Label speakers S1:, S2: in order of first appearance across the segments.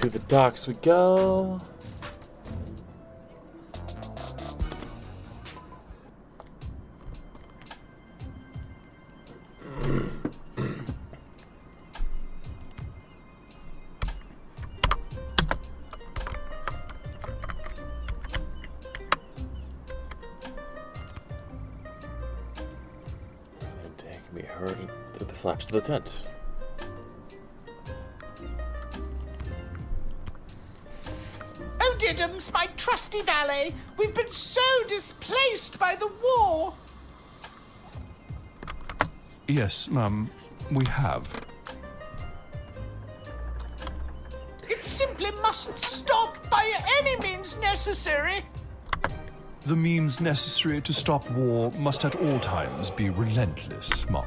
S1: To the docks we go. They can be heard through the flaps of the tent.
S2: Diddums, my trusty valet, we've been so displaced by the war.
S3: Yes, ma'am, we have.
S2: It simply mustn't stop by any means necessary.
S3: The means necessary to stop war must at all times be relentless, ma'am.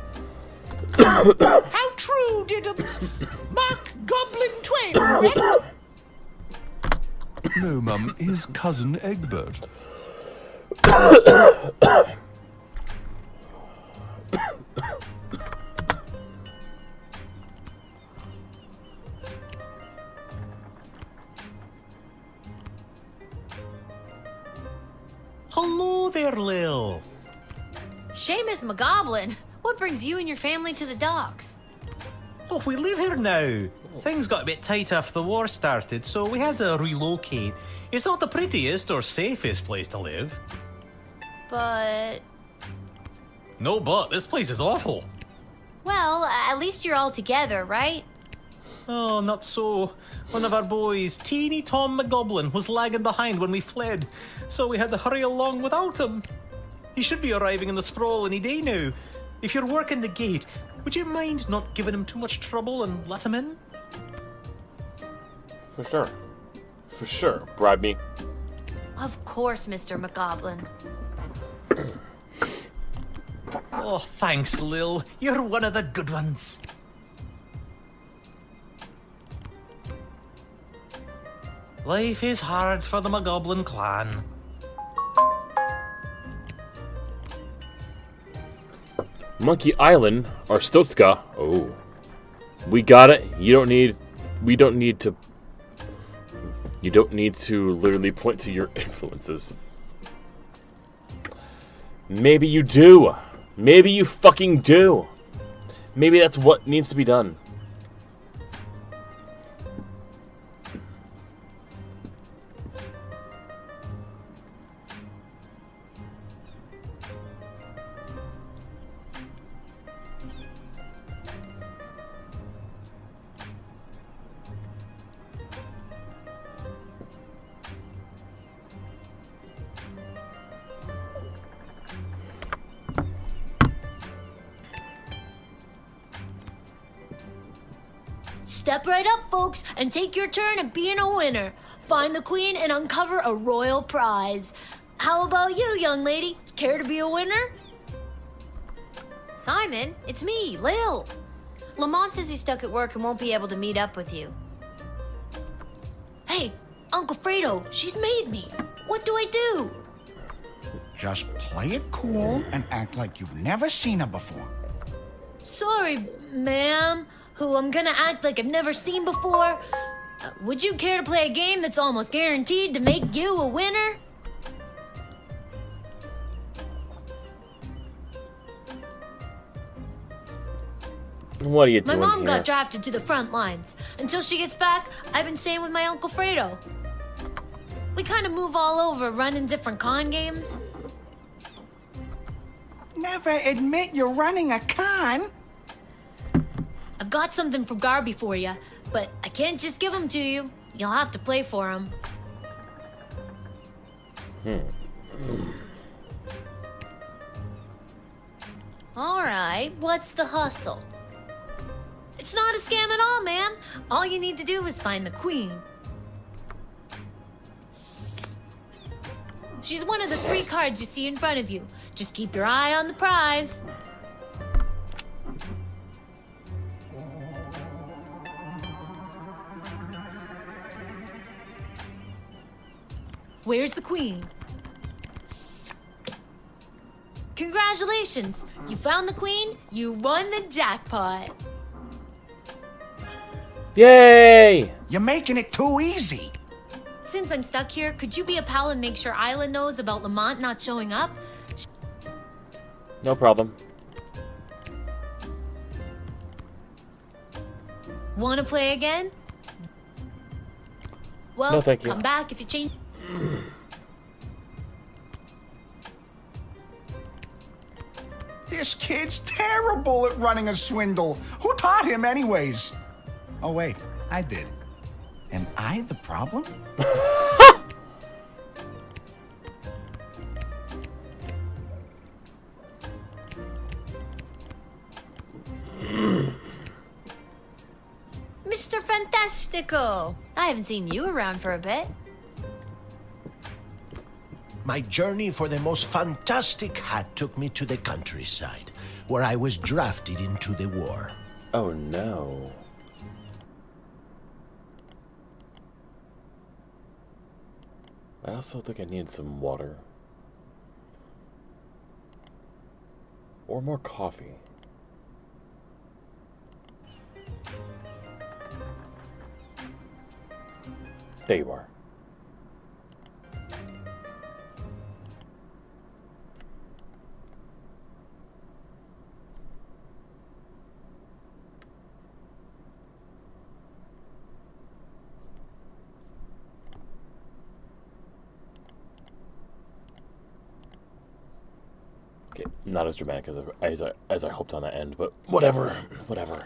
S2: How true, Diddums. Mark Goblin Twain, correct?
S3: No, ma'am, his cousin Egbert.
S4: Hello there, Lil.
S5: Seamus McGoblin, what brings you and your family to the docks?
S4: Oh, we live here now. Things got a bit tight after the war started, so we had to relocate. It's not the prettiest or safest place to live.
S5: But...
S4: No, but this place is awful.
S5: well, at least you're all together, right?
S4: Oh, not so. One of our boys, teeny Tom McGoblin, was lagging behind when we fled, so we had to hurry along without him. He should be arriving in the sprawl any day now. If you're working the gate, would you mind not giving him too much trouble and let him in?
S1: For sure. For sure. Bribe me.
S5: Of course, Mr. McGoblin.
S4: Oh, thanks, Lil. You're one of the good ones. Life is hard for the McGoblin clan.
S1: Monkey Island or Stotska. Oh. We got it. You don't need to literally point to your influences. Maybe you do. Maybe you fucking do. Maybe that's what needs to be done.
S5: Step right up, folks, and take your turn at being a winner. Find the queen and uncover a royal prize. How about you, young lady? Care to be a winner? Simon, it's me, Lil. Lamont says he's stuck at work and won't be able to meet up with you. Hey, Uncle Fredo, she's made me. What do I do?
S6: Just play it cool and act like you've never seen her before.
S5: Sorry, ma'am, who I'm gonna act like I've never seen before. Would you care to play a game that's almost guaranteed to make you a winner?
S1: What are you
S5: My
S1: doing
S5: mom
S1: here?
S5: got drafted to the front lines. Until she gets back, I've been staying with my Uncle Fredo. We kind of move all over, running different con games.
S6: Never admit you're running a con.
S5: I've got something from Garby for you, but I can't just give them to you. You'll have to play for them. All right, what's the hustle? It's not a scam at all, man. All you need to do is find the queen. She's one of the 3 cards you see in front of you. Just keep your eye on the prize. Where's the queen? Congratulations! You found the queen, you won the jackpot.
S1: Yay!
S6: You're making it too easy.
S5: Since I'm stuck here, could you be a pal and make sure Isla knows about Lamont not showing up?
S1: No problem.
S5: Wanna play again? Well,
S1: No, thank you.
S5: come back if you change.
S6: This kid's terrible at running a swindle. Who taught him anyways? Oh wait, I did. Am I the problem?
S5: Mr. Fantastico! I haven't seen you around for a bit.
S7: My journey for the most fantastic hat took me to the countryside, where I was drafted into the war.
S1: Oh no. I also think I need some water. Or more coffee. There you are. Okay, not as dramatic as I hoped on that end, but whatever, whatever.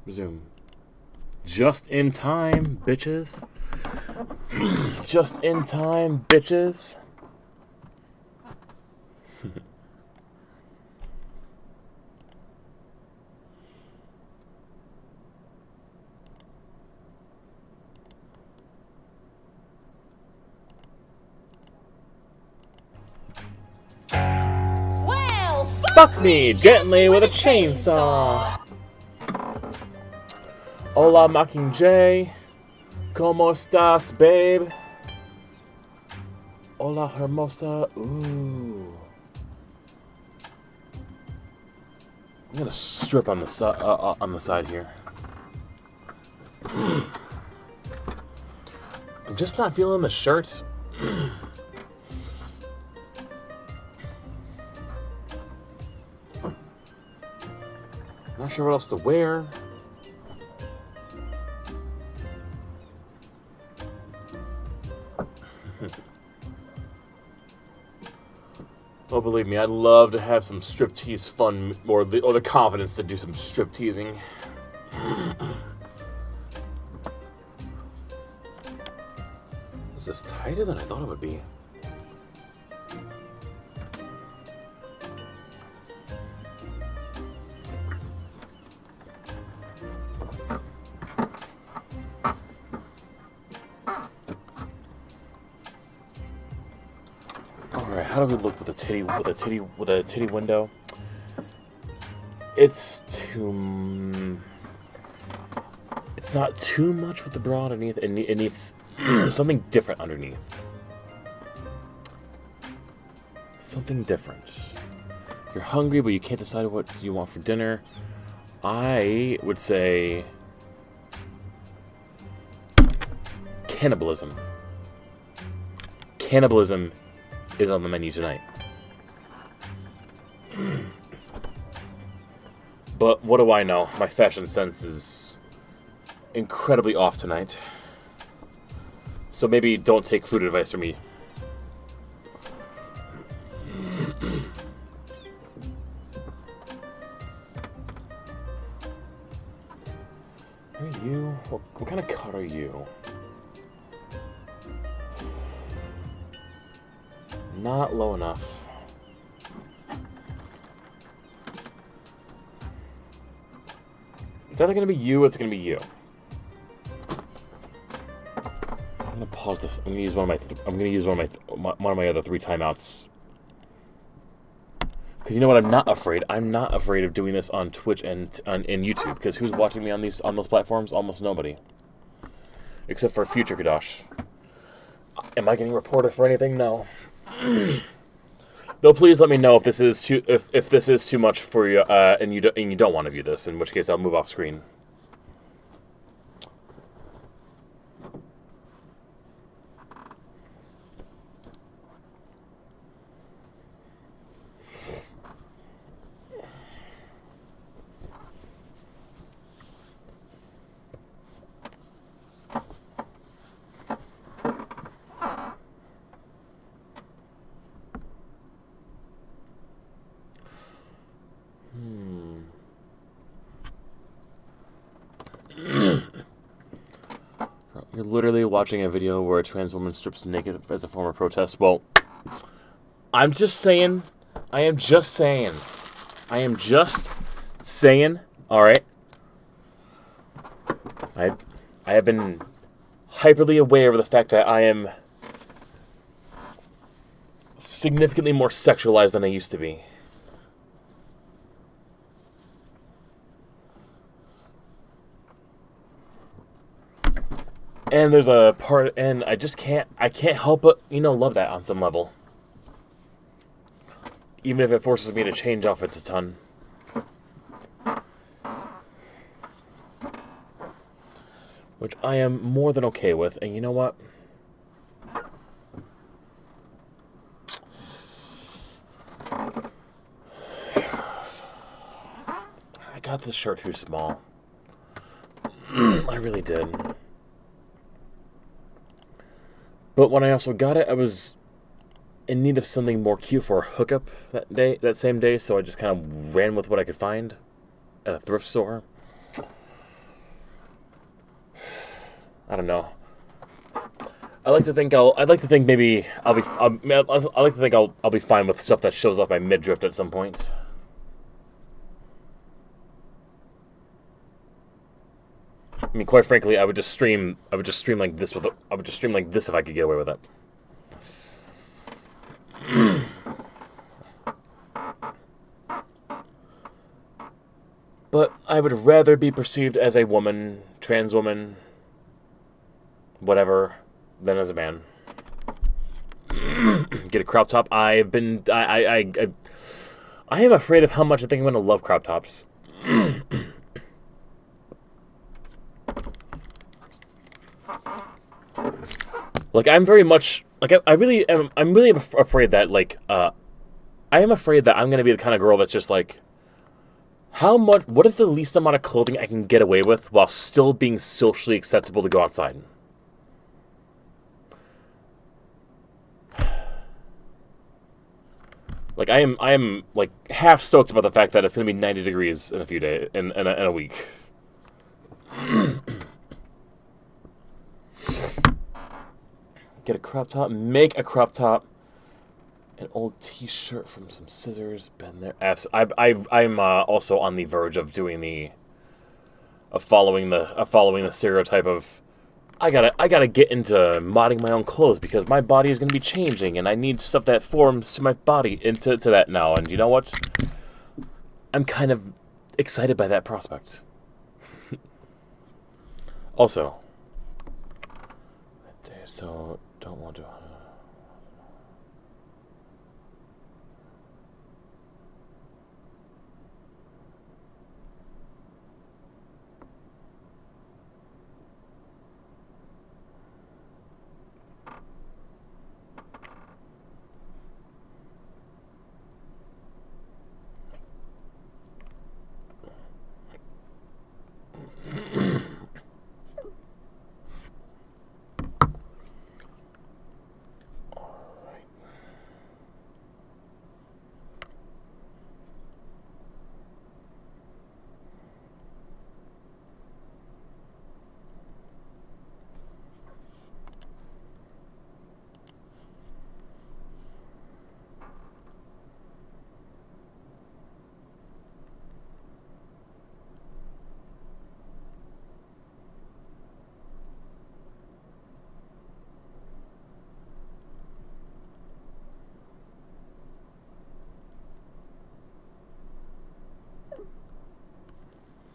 S1: Resume. Just in time, bitches. Just in time, bitches.
S5: Well,
S1: Fuck me gently with a chainsaw. Hola, Mockingjay. ¿Cómo estás, babe? Hola, hermosa. Ooh. I'm gonna strip on the side here. I'm just not feeling the shirt. Not sure what else to wear. Oh, believe me, I'd love to have some striptease fun, or the confidence to do some strip teasing. This is tighter than I thought it would be. How do we look with a titty window? It's not too much with the bra underneath. It needs something different underneath. Something different. You're hungry, but you can't decide what you want for dinner. I would say cannibalism. Cannibalism is on the menu tonight. But what do I know? My fashion sense is incredibly off tonight. So maybe don't take food advice from me. Are you? What kind of cut are you? Not low enough. It's either gonna be you or it's gonna be you. I'm gonna pause this. I'm gonna use one of my other 3 timeouts. Because you know what? I'm not afraid. I'm not afraid of doing this on Twitch and YouTube. Because who's watching me on those platforms? Almost nobody. Except for Future Kadosh. Am I getting reported for anything? No. Though please let me know if this is too much for you and you don't want to view this, in which case I'll move off screen. You're literally watching a video where a trans woman strips naked as a form of protest. Well, I'm just saying. I am just saying. Alright? I have been hyperly aware of the fact that I am significantly more sexualized than I used to be. And there's a part, and I can't help but, love that on some level. Even if it forces me to change outfits a ton. Which I am more than okay with, and you know what? I got this shirt too small. I really did. But when I also got it, I was in need of something more cute for a hookup that same day, so I just kind of ran with what I could find at a thrift store. I don't know. I'd like to think maybe I'll be. I like to think I'll be fine with stuff that shows off my midriff at some point. I mean, quite frankly, I would just stream like this I would just stream like this if I could get away with it. But I would rather be perceived as a woman, trans woman, whatever, than as a man. Get a crop top. I am afraid of how much I think I'm going to love crop tops. Like, I'm very much like I'm really afraid that I am afraid that I'm going to be the kind of girl that's just like, what is the least amount of clothing I can get away with while still being socially acceptable to go outside? Like, I am like half stoked about the fact that it's going to be 90 degrees in a few days, in a week. Get a crop top, make a crop top, an old T-shirt from some scissors. Been there. I'm also on the verge of doing following the stereotype of I gotta get into modding my own clothes because my body is gonna be changing and I need stuff that forms to my body into that now. And you know what? I'm kind of excited by that prospect. Also, so don't want to.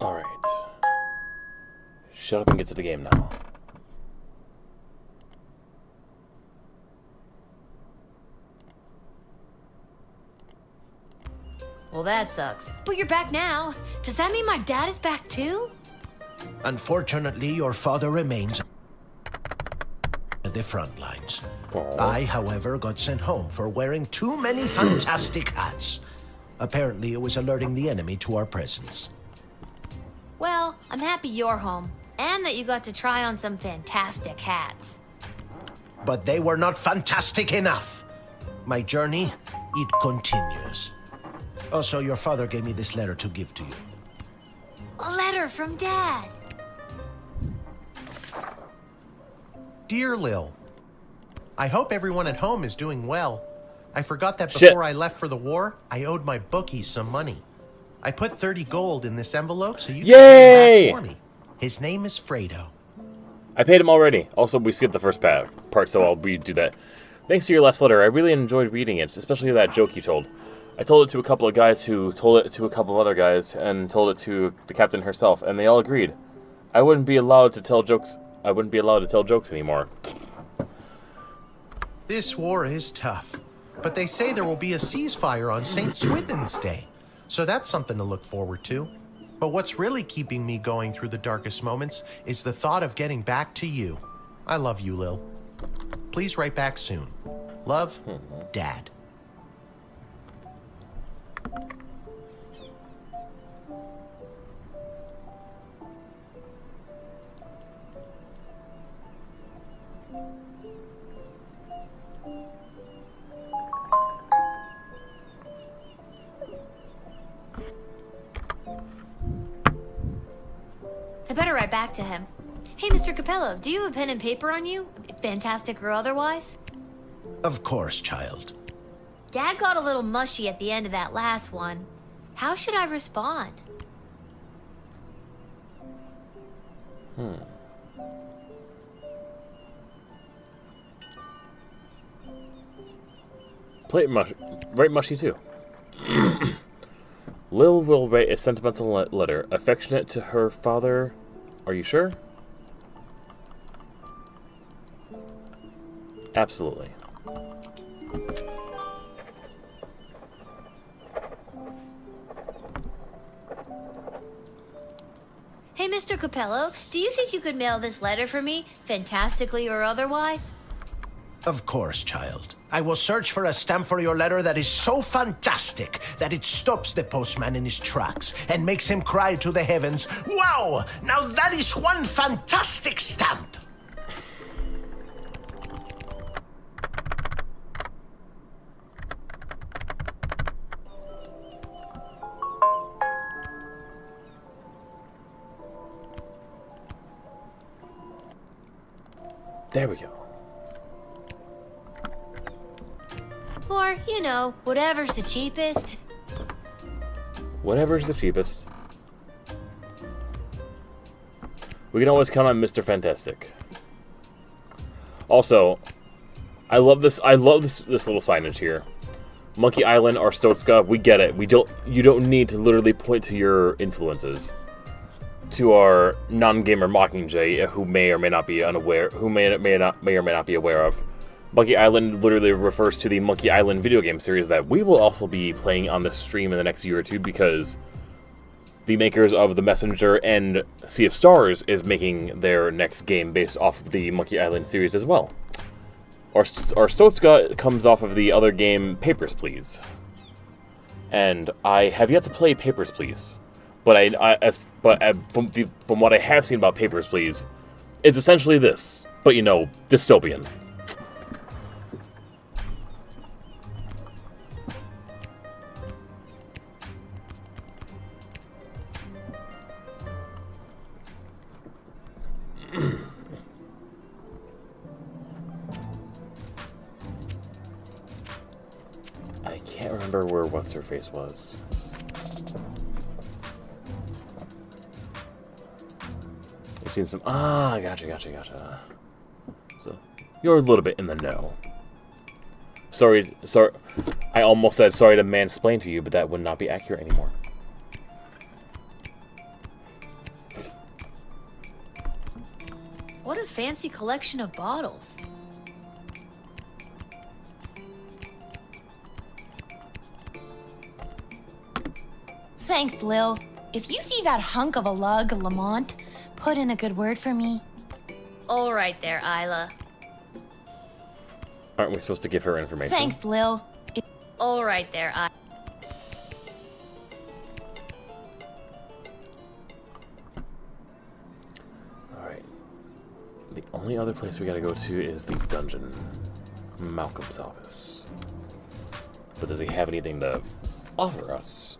S1: Alright. Shut up and get to the game now.
S5: Well, that sucks. But you're back now. Does that mean my dad is back too?
S7: Unfortunately, your father remains at the front lines.
S1: Aww.
S7: I, however, got sent home for wearing too many fantastic hats. Apparently, it was alerting the enemy to our presence.
S5: Well, I'm happy you're home. And that you got to try on some fantastic hats.
S7: But they were not fantastic enough. My journey, it continues. Also, your father gave me this letter to give to you.
S5: A letter from Dad.
S8: Dear Lil, I hope everyone at home is doing well. I forgot that
S1: Shit.
S8: before I left for the war, I owed my bookies some money. I put 30 gold in this envelope so you
S1: Yay!
S8: can pay him back for me. His name is Fredo.
S1: I paid him already. Also, we skipped the first part, so I'll redo that. Thanks to your last letter, I really enjoyed reading it, especially that joke you told. I told it to a couple of guys who told it to a couple of other guys, and told it to the captain herself, and they all agreed. I wouldn't be allowed to tell jokes anymore.
S8: This war is tough, but they say there will be a ceasefire on St. Swithin's Day, so that's something to look forward to. But what's really keeping me going through the darkest moments is the thought of getting back to you. I love you, Lil. Please write back soon. Love, Dad.
S5: I better write back to him. Hey, Mr. Capello, do you have a pen and paper on you? Fantastic or otherwise?
S7: Of course, child.
S5: Dad got a little mushy at the end of that last one. How should I respond?
S1: Play it write mushy too. Lil will write a sentimental letter, affectionate to her father. Are you sure? Absolutely.
S5: Hey, Mr. Capello, do you think you could mail this letter for me, fantastically or otherwise?
S7: Of course, child. I will search for a stamp for your letter that is so fantastic that it stops the postman in his tracks and makes him cry to the heavens, "Wow! Now that is one fantastic stamp!"
S1: There we go.
S5: Or, you know, whatever's the cheapest.
S1: Whatever's the cheapest. We can always count on Mr. Fantastic. Also, I love this little signage here. Monkey Island or Stotska, we get it. You don't need to literally point to your influences. To our non-gamer Mockingjay, who may or may not be unaware, who may or may not be aware of. Monkey Island literally refers to the Monkey Island video game series that we will also be playing on the stream in the next year or two, because the makers of The Messenger and Sea of Stars is making their next game based off of the Monkey Island series as well. Our Stotska comes off of the other game Papers, Please. And I have yet to play Papers, Please. But from what I have seen about Papers, Please, it's essentially this, but you know, dystopian. I can't remember where What's-Her-Face was. We've seen some... Ah, gotcha. So, you're a little bit in the know. Sorry, I almost said sorry to mansplain to you, but that would not be accurate anymore.
S5: What a fancy collection of bottles.
S9: Thanks, Lil. If you see that hunk of a lug, Lamont, put in a good word for me.
S5: All right there, Isla.
S1: Aren't we supposed to give her information?
S9: Thanks, Lil.
S5: All right there, Isla.
S1: Alright. The only other place we gotta go to is the dungeon. Malcolm's office. But does he have anything to offer us?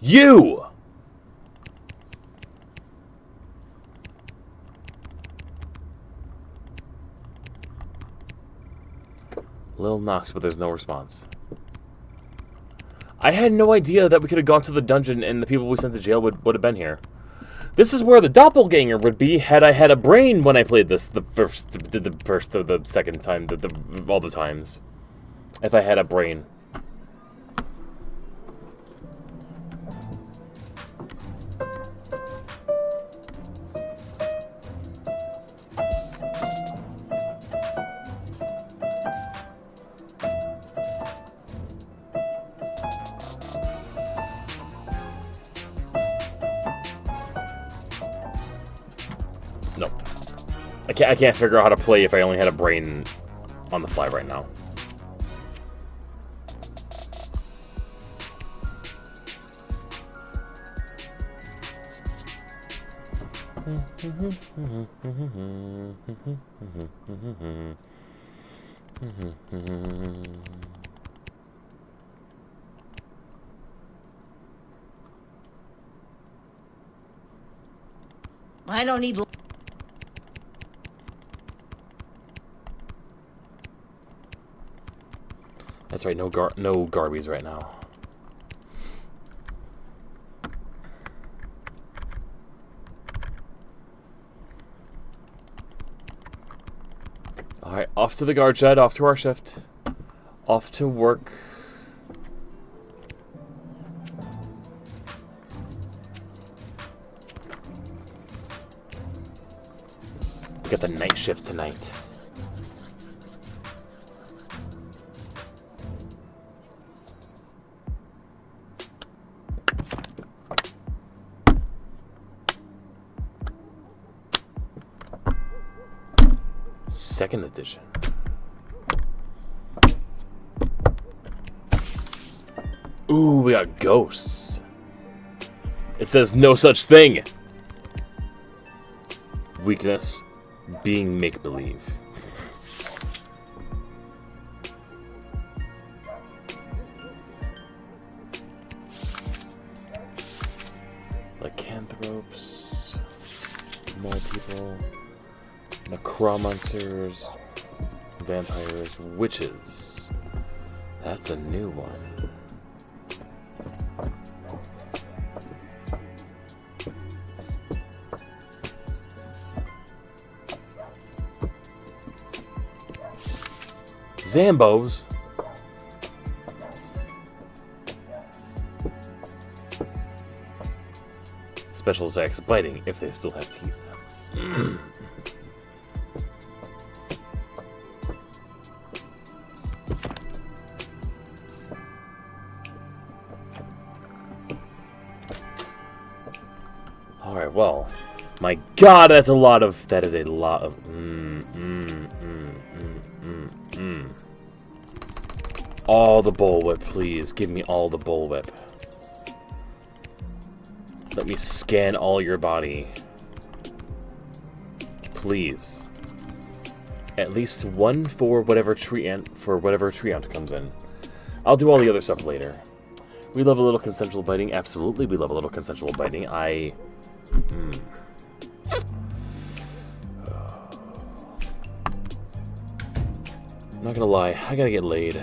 S1: You! Lil knocks, but there's no response. I had no idea that we could have gone to the dungeon and the people we sent to jail would have been here. This is where the doppelganger would be had I had a brain when I played this the first or the second time, all the times. If I had a brain. No. I can't figure out how to play if I only had a brain on the fly right now.
S5: I don't need.
S1: That's right. No Garbies right now. All right, off to the guard shed. Off to our shift. Off to work. We got the night shift tonight. Second edition. Ooh, we got ghosts. It says no such thing. Weakness, being make-believe. Lycanthropes, mole people, necromancers, vampires, witches. That's a new one. Zambos. Special attacks biting if they still have teeth. Alright, well. My god, that is a lot of... All the bullwhip, please. Give me all the bullwhip. Let me scan all your body. Please. At least one for whatever treant comes in. I'll do all the other stuff later. We love a little consensual biting. Absolutely, we love a little consensual biting. I'm not gonna lie, I gotta get laid.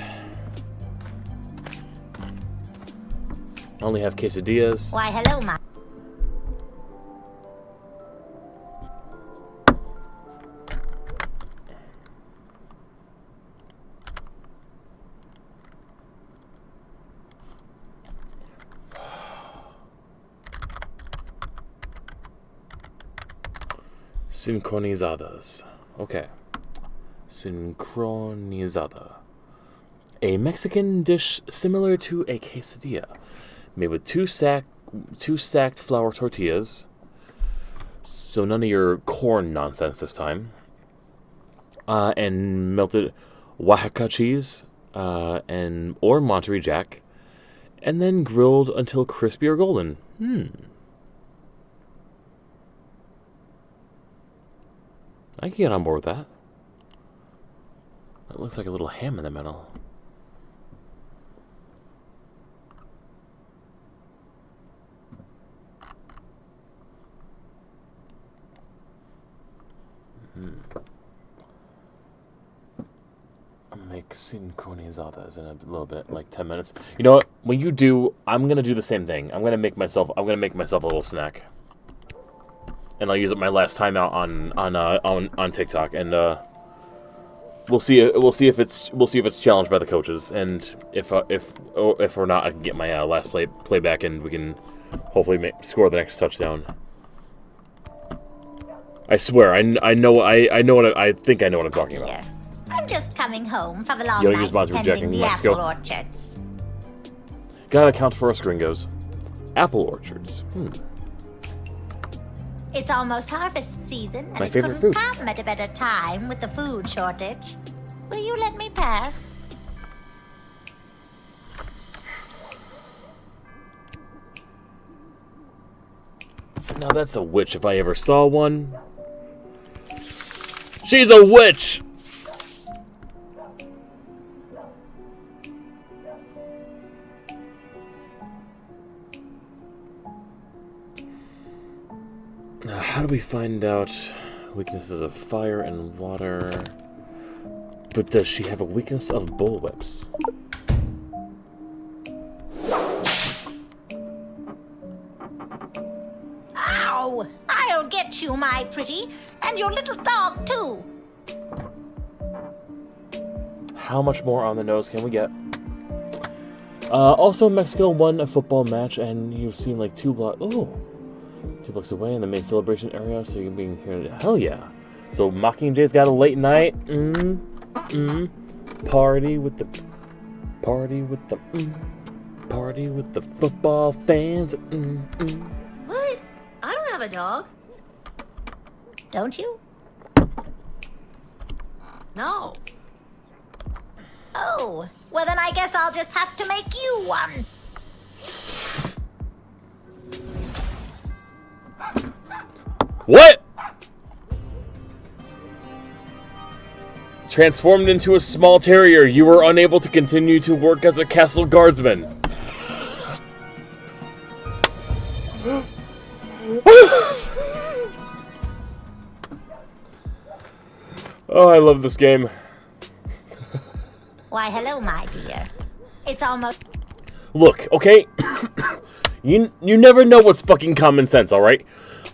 S1: I only have quesadillas.
S5: Why, hello, ma.
S1: Sincronizadas. Okay. Sincronizada. A Mexican dish similar to a quesadilla, made with two stacked flour tortillas. So none of your corn nonsense this time. And melted Oaxaca cheese, or Monterey Jack, and then grilled until crispy or golden. I can get on board with that. That looks like a little ham in the middle. I'll make sincronizadas in a little bit, like 10 minutes. You know what? When you do, I'm gonna do the same thing. I'm gonna make myself a little snack, and I'll use it my last time out on TikTok, and we'll see if it's challenged by the coaches, and if or not, I can get my last play back, and we can hopefully score the next touchdown. I swear, I know what I think I know what I'm talking about.
S5: I'm just coming home from a long
S1: You don't
S5: night
S1: use Monterey Jack in
S5: tending the
S1: Mexico?
S5: apple orchards.
S1: Gotta count for us gringos. Apple orchards.
S5: It's almost harvest season, and
S1: My
S5: it
S1: favorite
S5: couldn't
S1: food.
S5: come at a better time with the food shortage. Will you let me pass?
S1: Now that's a witch if I ever saw one. She's a witch! How do do we find out weaknesses of fire and water? But does she have a weakness of bullwhips?
S10: Ow! I'll get you, my pretty, and your little dog, too.
S1: How much more on the nose can we get? Also, Mexico won a football match, and you've seen like 2 blocks away in the main celebration area, so you can be here. Hell yeah! So Mockingjay's got a late night. Party with the football fans.
S5: What? I don't have a dog.
S10: Don't you?
S5: No.
S10: Oh, well then I guess I'll just have to make you one.
S1: What? Transformed into a small terrier, you were unable to continue to work as a castle guardsman. Oh, I love this game.
S10: Why, hello, my dear. It's almost...
S1: Look, okay? You never know what's fucking common sense, alright?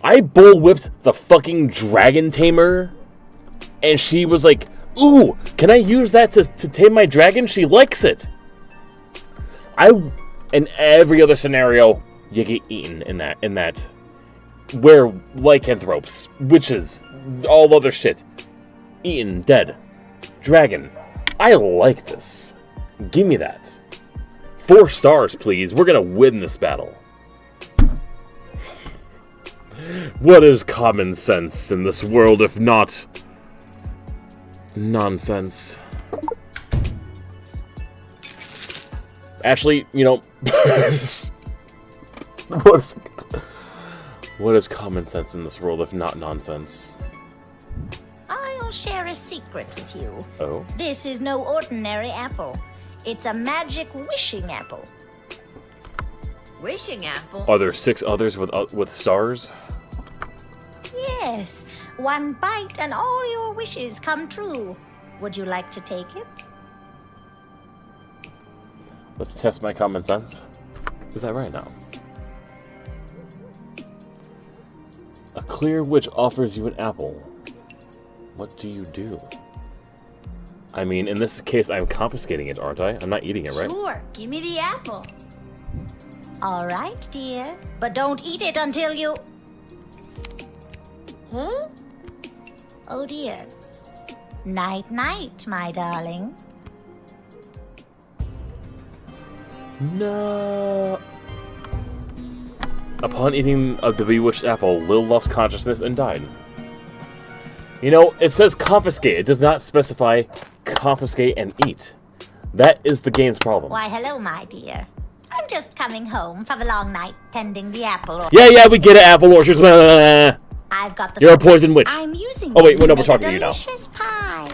S1: I bullwhipped the fucking dragon tamer, and she was like, ooh, can I use that to tame my dragon? She likes it. In every other scenario, you get eaten in that. Where lycanthropes, witches, all other shit. Eaten, dead. Dragon. I like this. Give me that. 4 stars, please. We're gonna win this battle. What is common sense in this world if not nonsense? Actually, you know, what is common sense in this world if not nonsense?
S10: I'll share a secret with you.
S1: Oh?
S10: This is no ordinary apple. It's a magic wishing apple.
S5: Wishing apple?
S1: Are there 6 others with stars?
S10: Yes. 1 bite and all your wishes come true. Would you like to take it?
S1: Let's test my common sense. Is that right now? A clear witch offers you an apple. What do you do? I mean, in this case, I'm confiscating it, aren't I? I'm not eating it, right?
S5: Sure, give me the apple.
S10: All right, dear. But don't eat it until you...
S5: Huh?
S10: Oh, dear. Night-night, my darling.
S1: No. Upon eating of the bewitched apple, Lil lost consciousness and died. You know, it says confiscate. It does not specify confiscate and eat. That is the game's problem.
S10: Why, hello, my dear. I'm just coming home from a long night tending the apple.
S1: Yeah, we get it, apple orchards.
S10: I've got the...
S1: You're a poison witch.
S10: I'm using
S1: Oh, wait,
S10: it to
S1: we're
S10: make
S1: talking
S10: a
S1: to you now.
S10: delicious pie.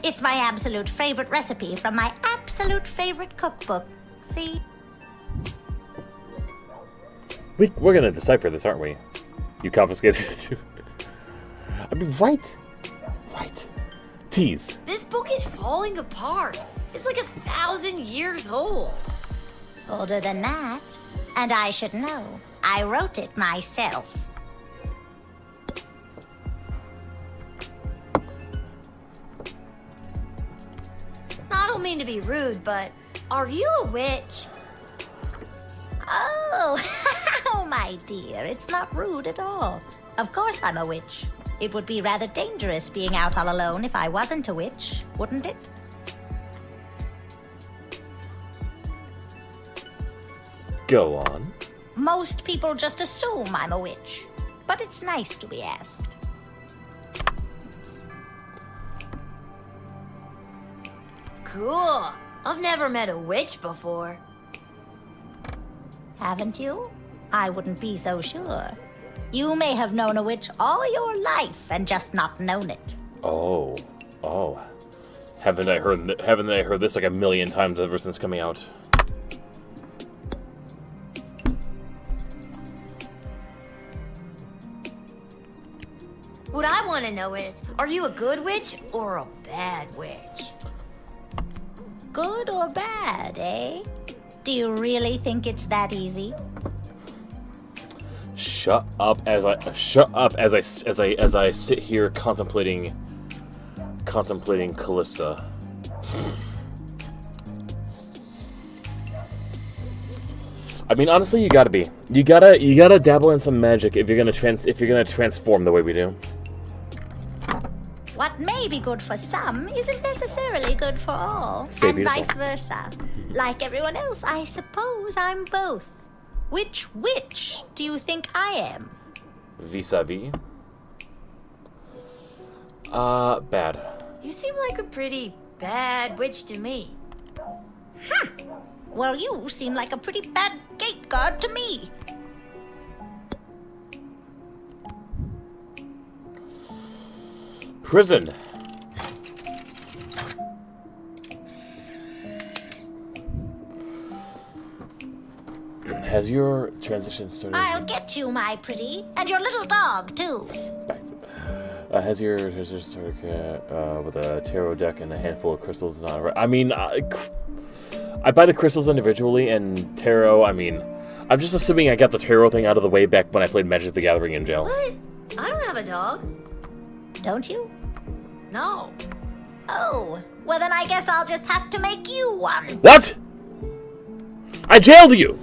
S10: It's my absolute favorite recipe from my absolute favorite cookbook. See?
S1: We're gonna decipher this, aren't we? You confiscated it too. I mean, right. Tease.
S5: This book is falling apart. It's like 1,000 years old.
S10: Older than that. And I should know. I wrote it myself.
S5: I don't mean to be rude, but are you a witch?
S10: Oh, oh, my dear. It's not rude at all. Of course I'm a witch. It would be rather dangerous being out all alone if I wasn't a witch, wouldn't it?
S1: Go on.
S10: Most people just assume I'm a witch. But it's nice to be asked.
S5: Cool. I've never met a witch before.
S10: Haven't you? I wouldn't be so sure. You may have known a witch all your life and just not known it.
S1: Oh. Haven't I heard this like a million times ever since coming out?
S5: want to know is, are you a good witch or a bad witch?
S10: Good or bad, eh? Do you really think it's that easy?
S1: Shut up as I sit here contemplating Callista. I mean, honestly, you gotta dabble in some magic if you're gonna transform the way we do.
S10: What may be good for some isn't necessarily good for all,
S1: Stay
S10: and
S1: beautiful.
S10: vice versa. Like everyone else, I suppose I'm both. Which witch do you think I am?
S1: Vis-a-vis. Bad.
S5: You seem like a pretty bad witch to me.
S10: Well, you seem like a pretty bad gate guard to me.
S1: Prison. Has your transition started?
S10: I'll get you, my pretty, and your little dog, too.
S1: Has your transition started with a tarot deck and a handful of crystals? I mean, I buy the crystals individually, and tarot, I mean, I'm just assuming I got the tarot thing out of the way back when I played Magic the Gathering in jail.
S5: What? I don't have a dog.
S10: Don't you?
S5: No.
S10: Oh, well then I guess I'll just have to make you one.
S1: What? I jailed you!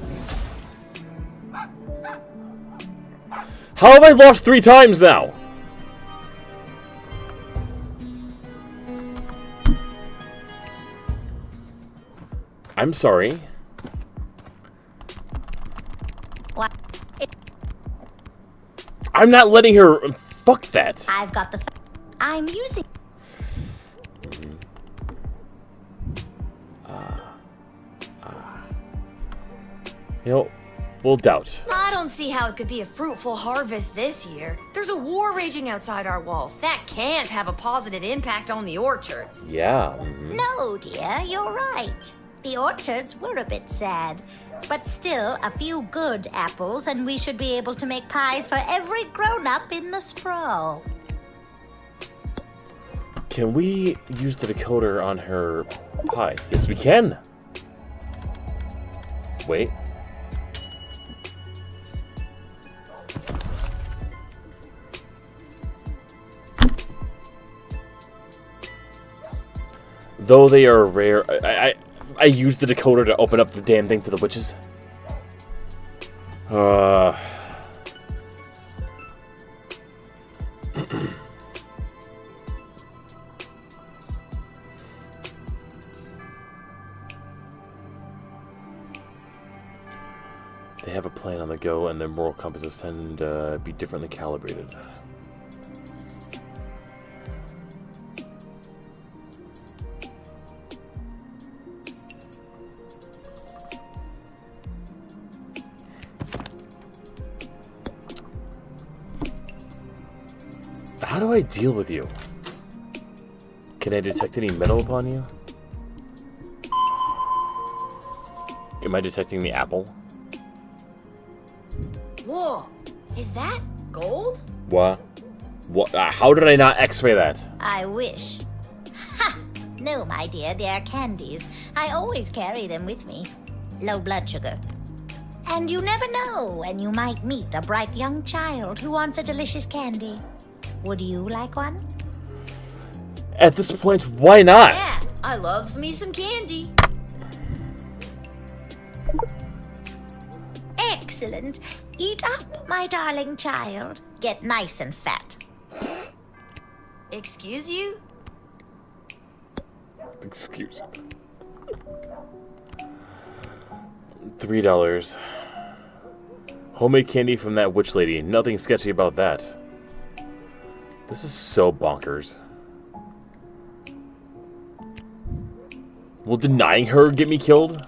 S1: How have I lost 3 times now? I'm sorry.
S10: What?
S1: I'm not letting her... Fuck that.
S10: I've got the... I'm using...
S1: You know, we'll doubt.
S5: I don't see how it could be a fruitful harvest this year. There's a war raging outside our walls. That can't have a positive impact on the orchards.
S1: Yeah.
S10: No, dear, you're right. The orchards were a bit sad. But still, a few good apples, and we should be able to make pies for every grown-up in the sprawl.
S1: Can we use the decoder on her pie? Yes, we can. Wait. Though they are rare, I used the decoder to open up the damn thing to the witches. They have a plan on the go, and their moral compasses tend to be differently calibrated. How do I deal with you? Can I detect any metal upon you? Am I detecting the apple?
S5: Whoa, is that gold?
S1: What? What? How did I not X-ray that?
S10: I wish. Ha! No, my dear, they are candies. I always carry them with me. Low blood sugar. And you never know when you might meet a bright young child who wants a delicious candy. Would you like one?
S1: At this point, why not?
S5: Yeah, I loves me some candy.
S10: Excellent. Eat up, my darling child. Get nice and fat.
S5: Excuse you?
S1: Excuse me. $3. Homemade candy from that witch lady. Nothing sketchy about that. This is so bonkers. Will denying her get me killed?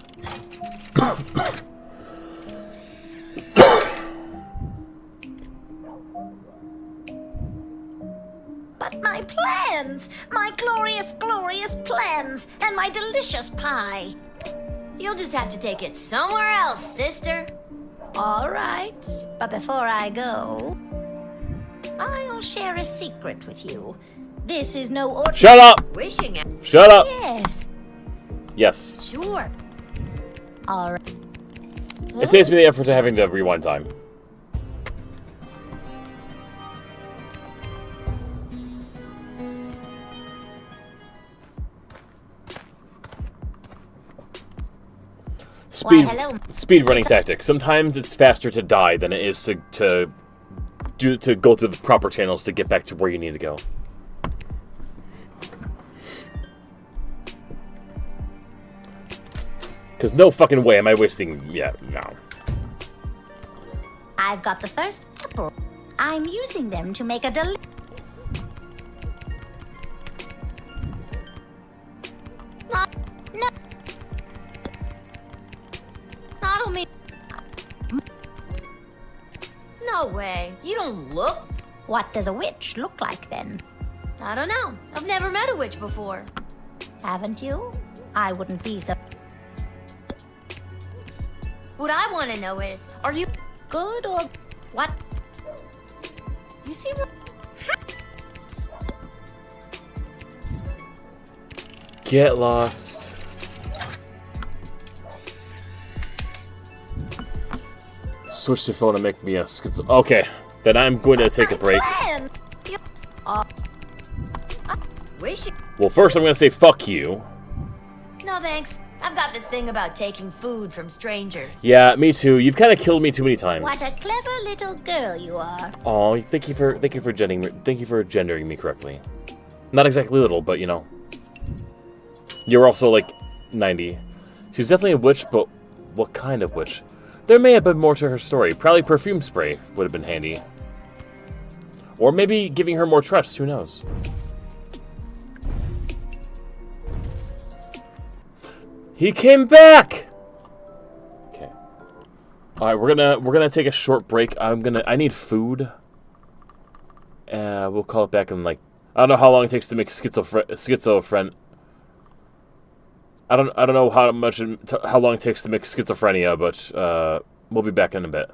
S10: But my plans! My glorious, glorious plans! And my delicious pie!
S5: You'll just have to take it somewhere else, sister.
S10: All right. But before I go, I'll share a secret with you. This is no ordinary.
S1: Shut up!
S5: Wishing it.
S1: Shut up!
S10: Yes.
S1: Yes.
S5: Sure.
S10: All right.
S1: It saves me the effort of having to rewind time. Speed running tactic. Sometimes it's faster to die than it is to go through the proper channels to get back to where you need to go. Because no fucking way am I wasting... Yeah, no.
S10: I've got the first apple. I'm using them to make a No.
S5: I don't mean... No way. You don't look...
S10: What does a witch look like then?
S5: I don't know. I've never met a witch before.
S10: Haven't you? I wouldn't be so...
S5: What I want to know is, are you...
S10: Good or... What?
S5: You seem...
S1: Get lost. Switch to phone and make me a schizo... Okay, then I'm going to take a break.
S5: Wishing...
S1: Well, first I'm going to say fuck you.
S5: No thanks. I've got this thing about taking food from strangers.
S1: Yeah, me too. You've kind of killed me too many times.
S10: What a clever little girl you are.
S1: Oh, thank you for gendering me correctly. Not exactly little, but you know. You're also like 90. She's definitely a witch, but what kind of witch? There may have been more to her story. Probably perfume spray would have been handy. Or maybe giving her more trust, who knows? He came back! Okay. Alright, we're gonna take a short break. I need food. We'll call it back in like... I don't know how long it takes to make schizophrenia. I don't know how long it takes to make schizophrenia, but we'll be back in a bit.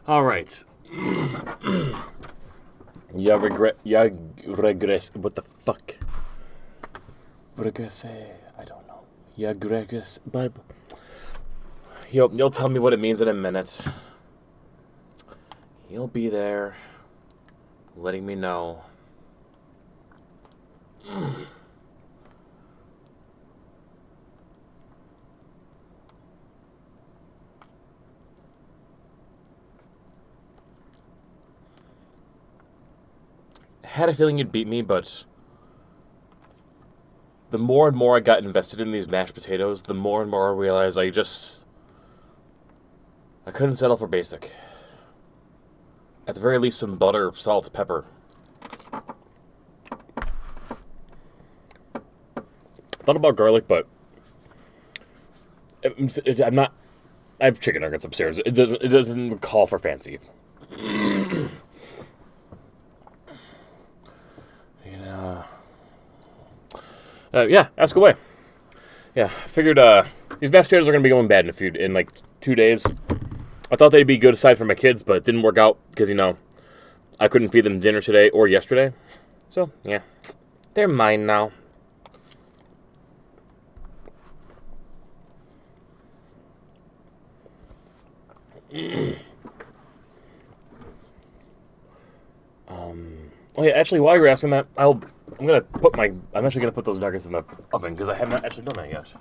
S1: All right. Regress. What the fuck? Regress. I don't know. Regress. But you'll tell me what it means in a minute. You'll be there, letting me know. Had a feeling you'd beat me, but the more and more I got invested in these mashed potatoes, the more and more I realized I couldn't settle for basic. At the very least, some butter, salt, pepper. Thought about garlic, but I'm not. I have chicken nuggets upstairs. It doesn't call for fancy. Yeah, ask away. Yeah, figured these mashed potatoes are gonna be going bad in like 2 days. I thought they'd be good aside for my kids, but it didn't work out because I couldn't feed them dinner today or yesterday. So yeah, they're mine now. Oh yeah, actually, while you're asking that, I'm actually gonna put those nuggets in the oven because I have not actually done that yet.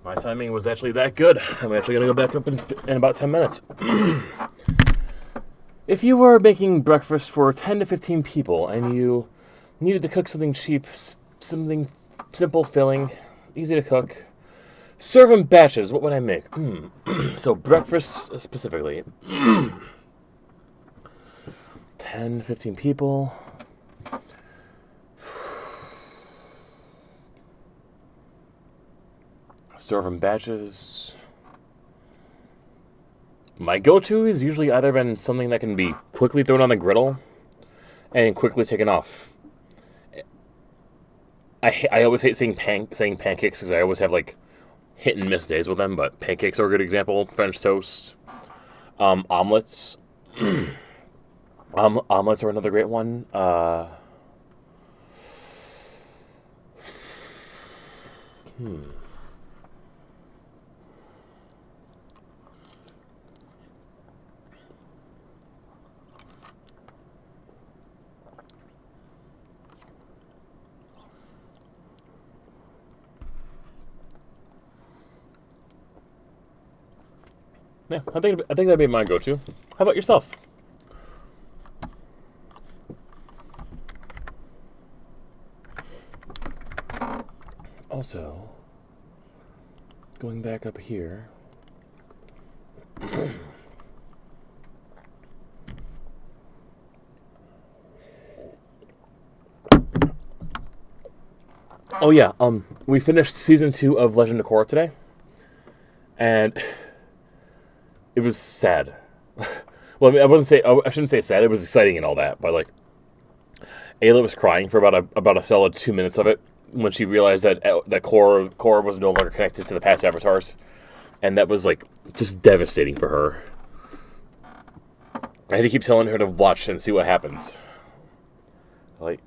S1: My timing was actually that good. I'm actually going to go back up in about 10 minutes. If you were making breakfast for 10 to 15 people and you needed to cook something cheap, something simple, filling, easy to cook, serve in batches, what would I make? So breakfast specifically. 10 to 15 people. Serve in batches. My go-to is usually either been something that can be quickly thrown on the griddle and quickly taken off. I always hate saying pancakes because I always have like hit and miss days with them, but pancakes are a good example. French toast, omelets. Omelets are another great one. Yeah, I think that'd be my go-to. How about yourself? Also, going back up here. Oh yeah, we finished season 2 of Legend of Korra today, and it was sad. Well, I mean, I shouldn't say sad. It was exciting and all that, but like, Ayla was crying for about a solid 2 minutes of it when she realized that Korra was no longer connected to the past avatars, and that was like just devastating for her. I had to keep telling her to watch and see what happens. Like,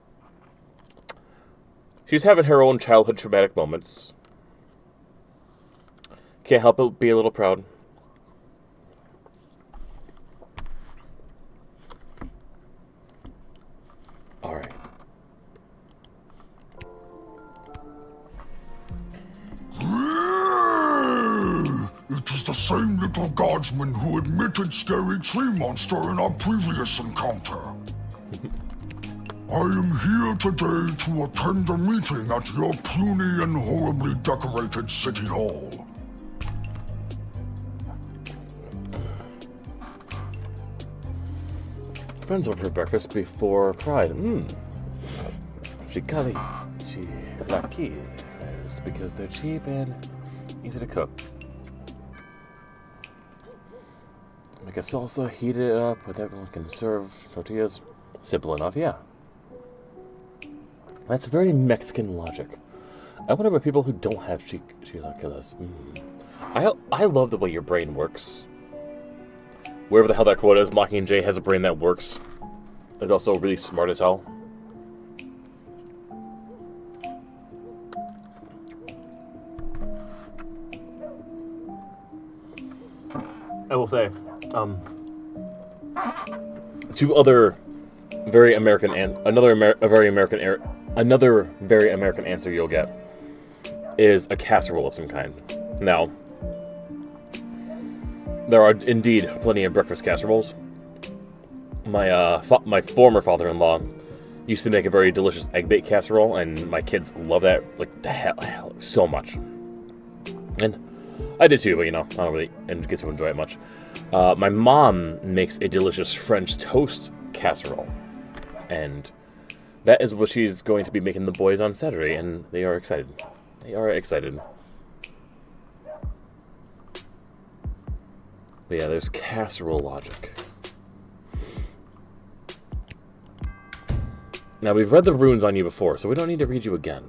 S1: she's having her own childhood traumatic moments. Can't help but be a little proud. All right.
S11: same Little Guardsman who admitted Scary Tree Monster in our previous encounter. I am here today to attend a meeting at your puny and horribly decorated city hall.
S1: Friends over for breakfast before Pride. Chicali. Chilaquiles. Because they're cheap and easy to cook. Make a salsa, heat it up with everyone can serve tortillas. Simple enough, yeah. That's very Mexican logic. I wonder about people who don't have chilaquiles. I love the way your brain works. Wherever the hell that quote is, Mockingjay has a brain that works. It's also really smart as hell. I will say, two other very American and another very American answer you'll get is a casserole of some kind. Now, there are indeed plenty of breakfast casseroles. My former father-in-law used to make a very delicious egg-baked casserole, and my kids love that like the hell so much. And I did too, but I don't really get to enjoy it much. My mom makes a delicious French toast casserole, and that is what she's going to be making the boys on Saturday, and they are excited. They are excited. But yeah, there's casserole logic. Now, we've read the runes on you before, so we don't need to read you again.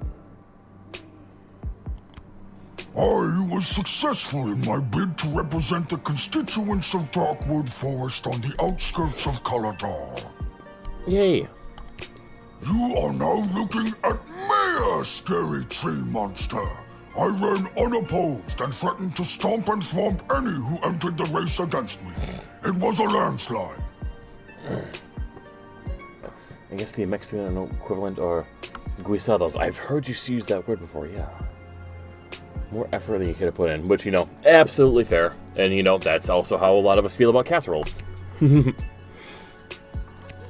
S11: I was successful in my bid to represent the constituents of Darkwood Forest on the outskirts of Caladar.
S1: Yay.
S11: You are now looking at Mayor Scary Tree Monster. I ran unopposed and threatened to stomp and thwomp any who entered the race against me. It was a landslide.
S1: I guess the Mexican equivalent are guisados. I've heard you use that word before, yeah. More effort than you could have put in, which, absolutely fair. And, that's also how a lot of us feel about casseroles.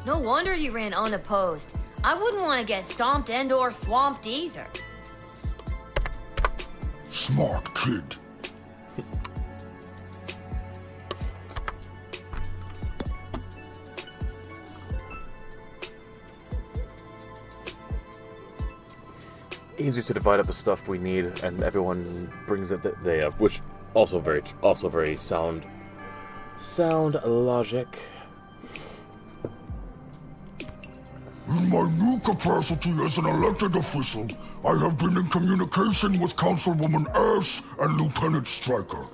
S5: No wonder you ran unopposed. I wouldn't want to get stomped and or thwomped either.
S11: Smart kid.
S1: Easier to divide up the stuff we need, and everyone brings it that they have, which also very sound logic.
S11: In my new capacity as an elected official, I have been in communication with Councilwoman Ash and Lieutenant Stryker.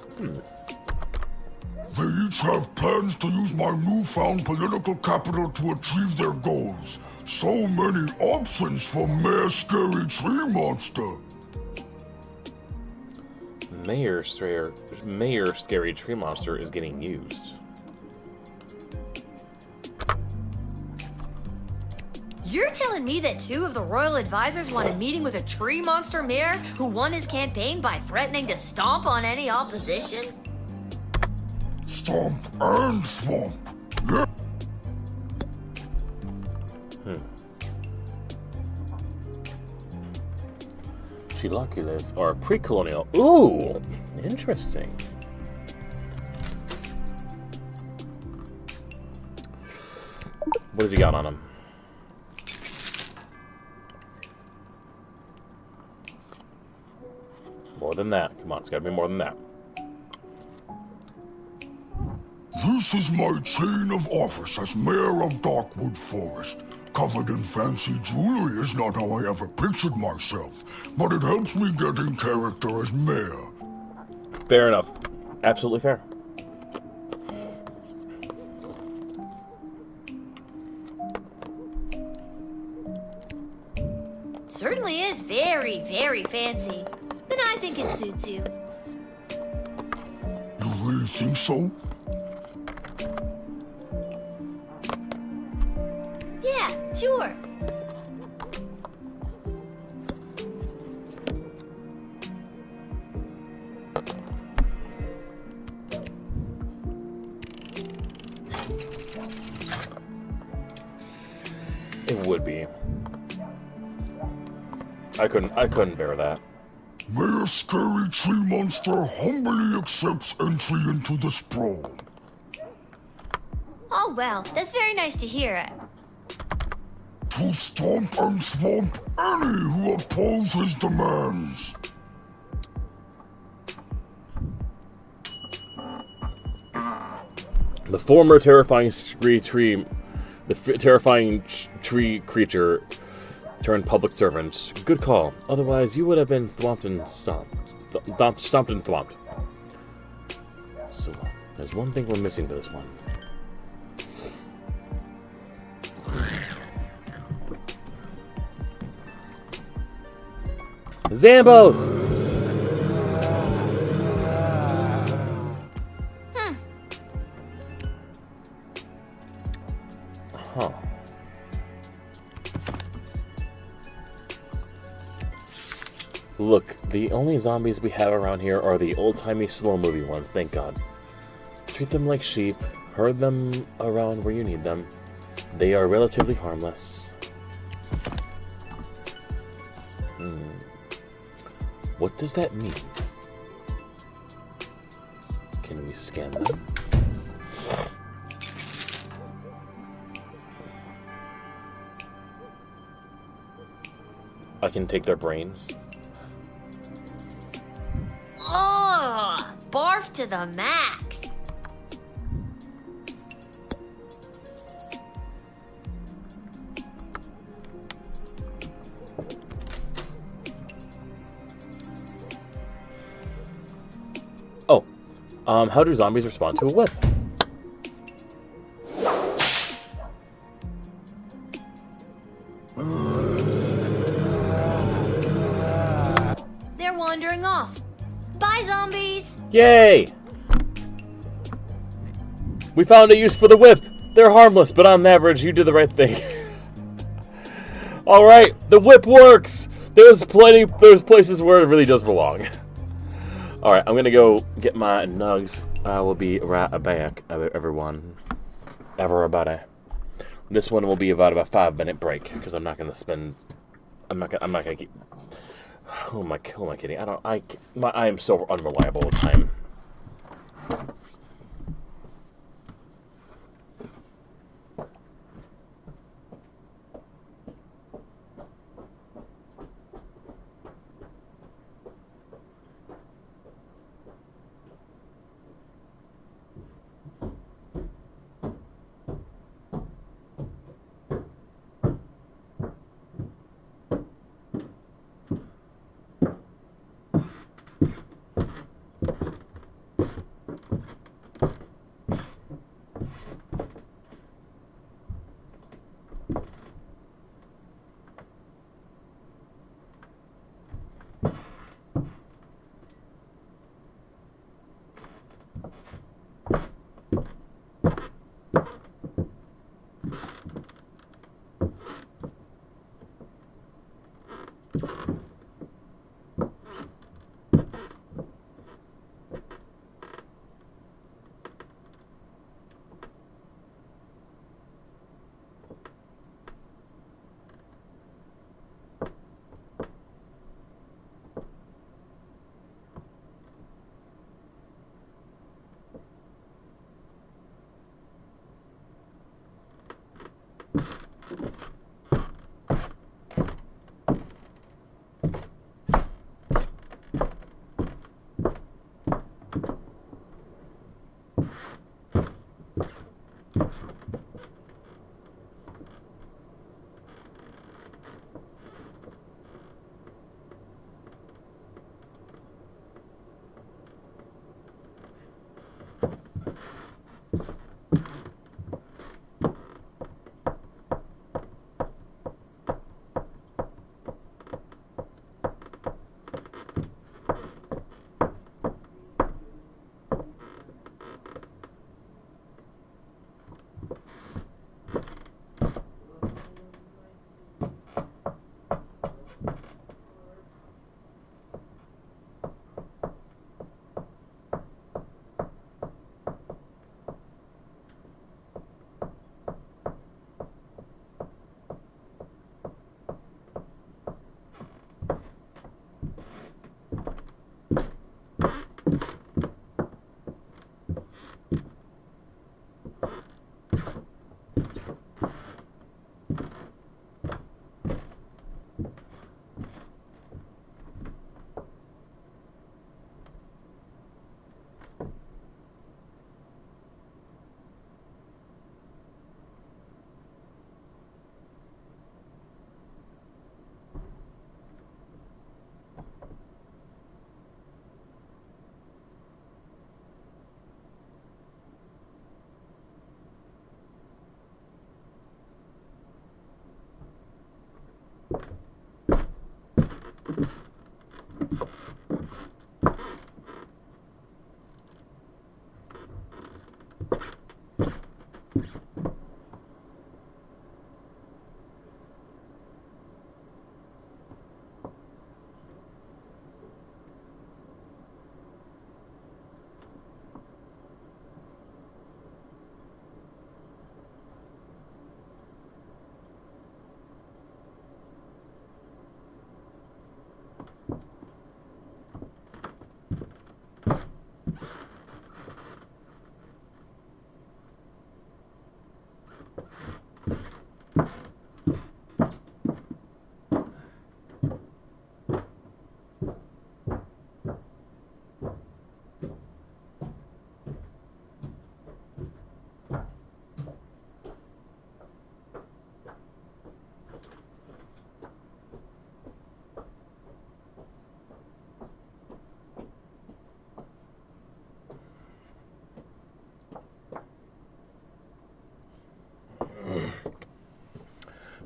S11: They each have plans to use my newfound political capital to achieve their goals. So many options for Mayor Scary Tree Monster.
S1: Mayor Scary Tree Monster is getting used.
S5: You're telling me that two of the royal advisors want a meeting with a tree monster mayor who won his campaign by threatening to stomp on any opposition?
S11: Stomp and thwomp. Yeah.
S1: Chilaquiles are pre-colonial. Ooh, interesting. What has he got on him? More than that. Come on, it's gotta be more than that.
S11: This is my chain of office as mayor of Darkwood Forest. Covered in fancy jewelry is not how I ever pictured myself, but it helps me get in character as mayor.
S1: Fair enough. Absolutely fair.
S5: Certainly is very, very fancy. Then I think it suits you.
S11: You really think so?
S5: Yeah, sure.
S1: would be. I couldn't bear that.
S11: May a scary tree monster humbly accepts entry into the sprawl.
S12: Oh, well, that's very nice to hear.
S11: To stomp and thwomp any who oppose his demands.
S1: The former terrifying tree creature turned public servant. Good call. Otherwise, you would have been thwomped and stomped. Stomped and thwomped. So, there's one thing we're missing to this one. Zambos! Huh. Look, the only zombies we have around here are the old-timey slow movie ones, thank God. Treat them like sheep, herd them around where you need them. They are relatively harmless. What does that mean? Can we scan them? I can take their brains.
S12: Oh, barf to the max.
S1: Oh, how do zombies respond to a whip?
S12: They're wandering off. Bye, zombies.
S1: Yay! We found a use for the whip. They're harmless, but on average, you did the right thing. All right, the whip works. There's places where it really does belong. All right, I'm gonna go get my nugs. I will be right back, everyone. Everybody. This one will be about a 5-minute break because I'm not gonna spend. I'm not gonna keep. Who am I kidding? I am so unreliable with time.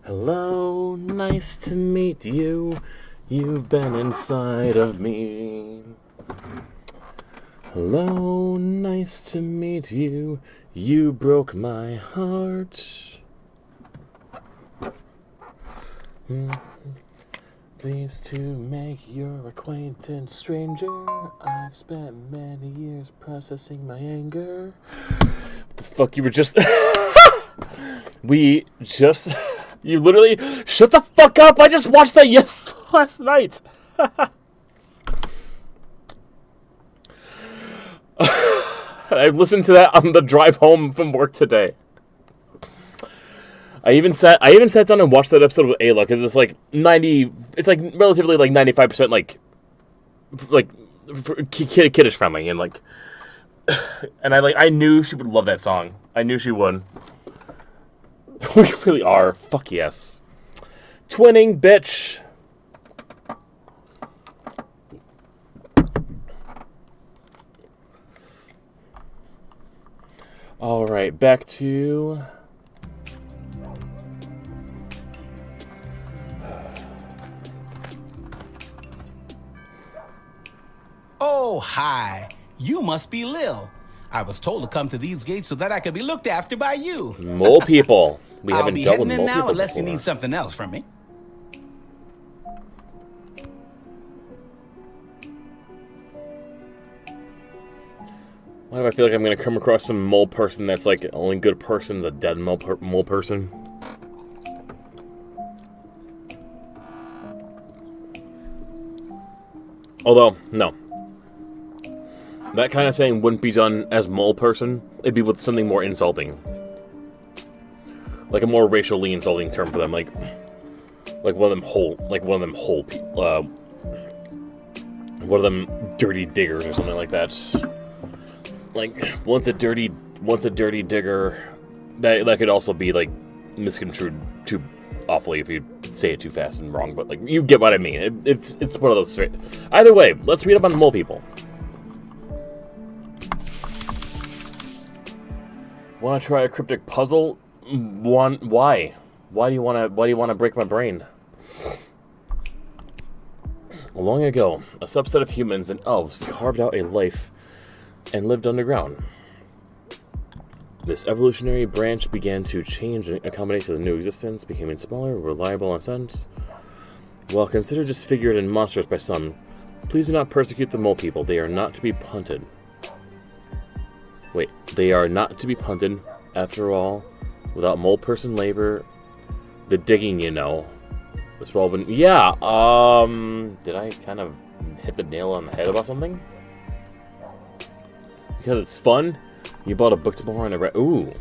S1: Hello, nice to meet you. You've been inside of me. Hello, nice to meet you. You broke my heart. Pleased to make your acquaintance, stranger. I've spent many years processing my anger. What the fuck, you were just... You literally... Shut the fuck up! I just watched that last night! I listened to that on the drive home from work today. I even sat down and watched that episode with Ayla, because it's like 90... It's like relatively like 95% like kiddish friendly, and like... And I knew she would love that song. I knew she would. We really are. Fuck yes. Twinning, bitch. Alright, back to...
S13: Oh, hi. You must be Lil. I was told to come to these gates so that I could be looked after by you.
S1: Mole people. We
S13: I'll
S1: haven't
S13: be
S1: dealt with
S13: heading in
S1: mole
S13: now
S1: people
S13: unless
S1: before.
S13: you need something else from me.
S1: Why do I feel like I'm going to come across some mole person that's like only good person's a dead mole person? Although, no. That kind of saying wouldn't be done as mole person. It'd be with something more insulting. Like a more racially insulting term for them, like one of them one of them dirty diggers or something like that. Like once a dirty digger, that could also be like misconstrued too awfully if you say it too fast and wrong. But like you get what I mean. It's one of those straight. Either way, let's read up on the mole people. Want to try a cryptic puzzle? Why? Why do you want to break my brain? Long ago, a subset of humans and elves carved out a life and lived underground. This evolutionary branch began to change and accommodate to the new existence, becoming smaller, reliable in sense. While considered disfigured and monstrous by some, please do not persecute the mole people. They are not to be punted. Wait, they are not to be punted. After all, without mole person labor, the digging, you know, was well been. Yeah. Did I kind of hit the nail on the head about something? Because it's fun. You bought a book tomorrow and I read. Ooh,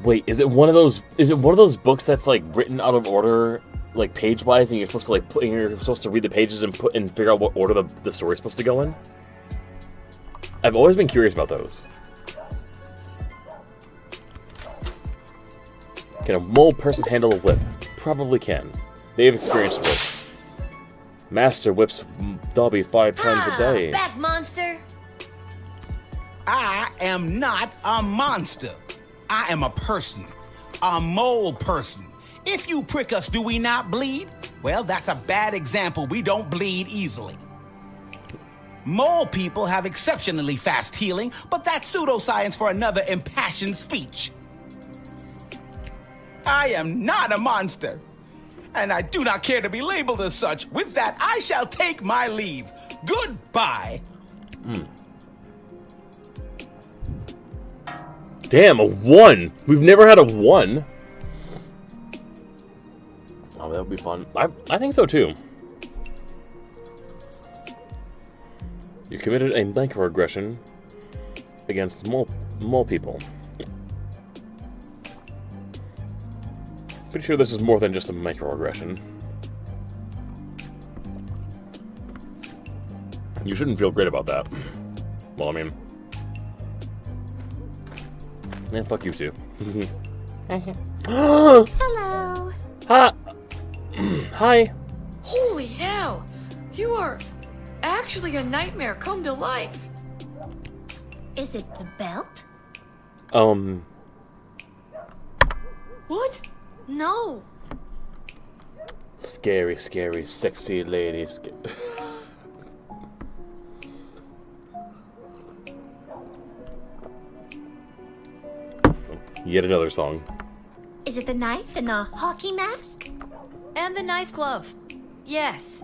S1: wait. Is it one of those? Is it one of those books that's like written out of order, like page wise, and you're supposed to like you're supposed to read the pages and figure out what order the story's supposed to go in? I've always been curious about those. Can a mole person handle a whip? Probably can. They have experienced whips. Master whips Dobby 5 times a day.
S12: Back, monster!
S13: I am not a monster. I am a person. A mole person. If you prick us, do we not bleed? Well, that's a bad example. We don't bleed easily. Mole people have exceptionally fast healing, but that's pseudoscience for another impassioned speech. I am not a monster, and I do not care to be labeled as such. With that, I shall take my leave. Goodbye.
S1: Damn, a 1! We've never had a 1. Oh, that would be fun. I think so too. You committed a microaggression against mole people. Pretty sure this is more than just a microaggression. You shouldn't feel great about that. Well, I mean... Yeah, fuck you too.
S12: Hello.
S1: Hi.
S14: Holy hell! You are actually a nightmare come to life.
S10: Is it the belt?
S14: What? No.
S1: Scary, scary, sexy lady. Yet another song.
S10: Is it the knife and the hockey mask?
S14: And the knife glove. Yes.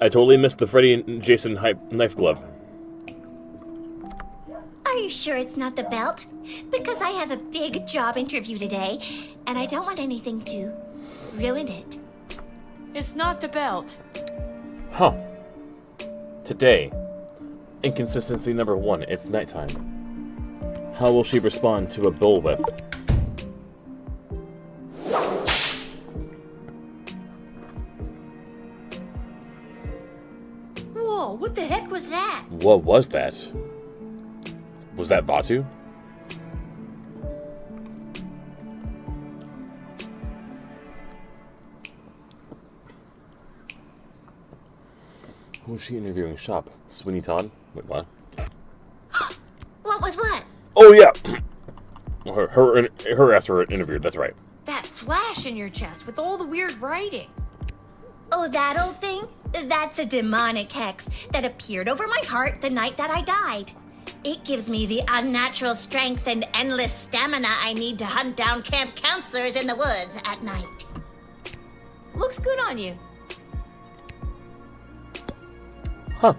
S1: I totally missed the Freddy and Jason knife glove.
S10: Are you sure it's not the belt? Because I have a big job interview today, and I don't want anything to ruin it.
S14: It's not the belt.
S1: Huh. Today, inconsistency number 1, it's nighttime. How will she respond to a bullwhip?
S12: Whoa, what the heck was that?
S1: What was that? Was that Batu? Who was she interviewing? Shop? Sweeney Todd? Wait, what?
S10: What was what?
S1: Oh, yeah! her ass were interviewed, that's right.
S14: That flash in your chest with all the weird writing.
S10: Oh, that old thing? That's a demonic hex that appeared over my heart the night that I died. It gives me the unnatural strength and endless stamina I need to hunt down camp counselors in the woods at night.
S14: Looks good on you.
S1: Huh.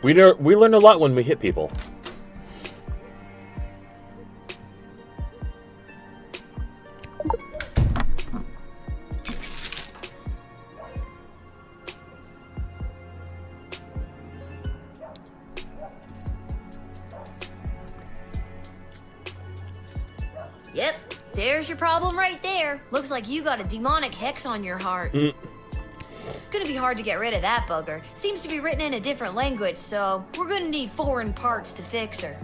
S1: We learn a lot when we hit people.
S12: Yep, there's your problem right there. Looks like you got a demonic hex on your heart.
S14: Gonna be hard to get rid of that bugger. Seems to be written in a different language, so we're gonna need foreign parts to fix her.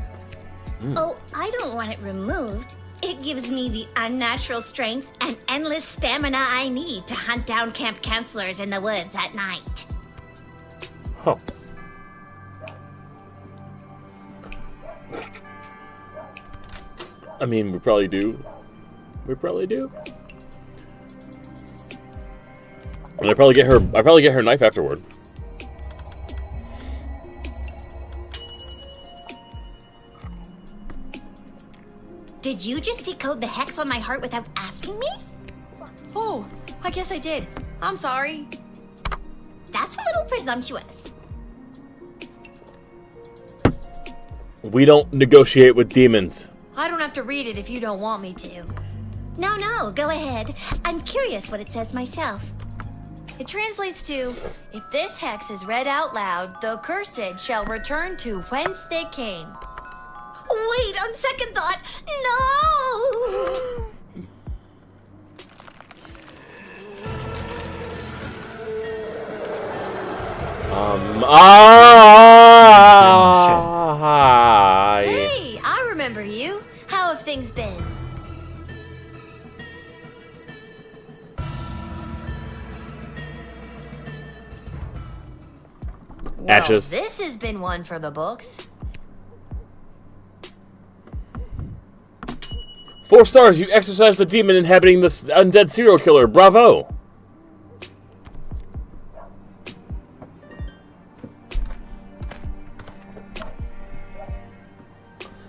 S10: Oh, I don't want it removed. It gives me the unnatural strength and endless stamina I need to hunt down camp counselors in the woods at night.
S1: Huh. I mean, we probably do. We probably do. And I probably get her knife afterward.
S10: Did you just decode the hex on my heart without asking me?
S14: Oh, I guess I did. I'm sorry.
S10: That's a little presumptuous.
S1: We don't negotiate with demons.
S12: I don't have to read it if you don't want me to.
S10: No, go ahead. I'm curious what it says myself.
S12: It translates to, if this hex is read out loud, the cursed shall return to whence they came.
S10: Wait, on second thought, no!
S1: Hi.
S12: Hey, I remember you. How have things been?
S1: Ashes.
S12: Well, this has been one for the books.
S1: 4 stars. You exorcised the demon inhabiting this undead serial killer. Bravo.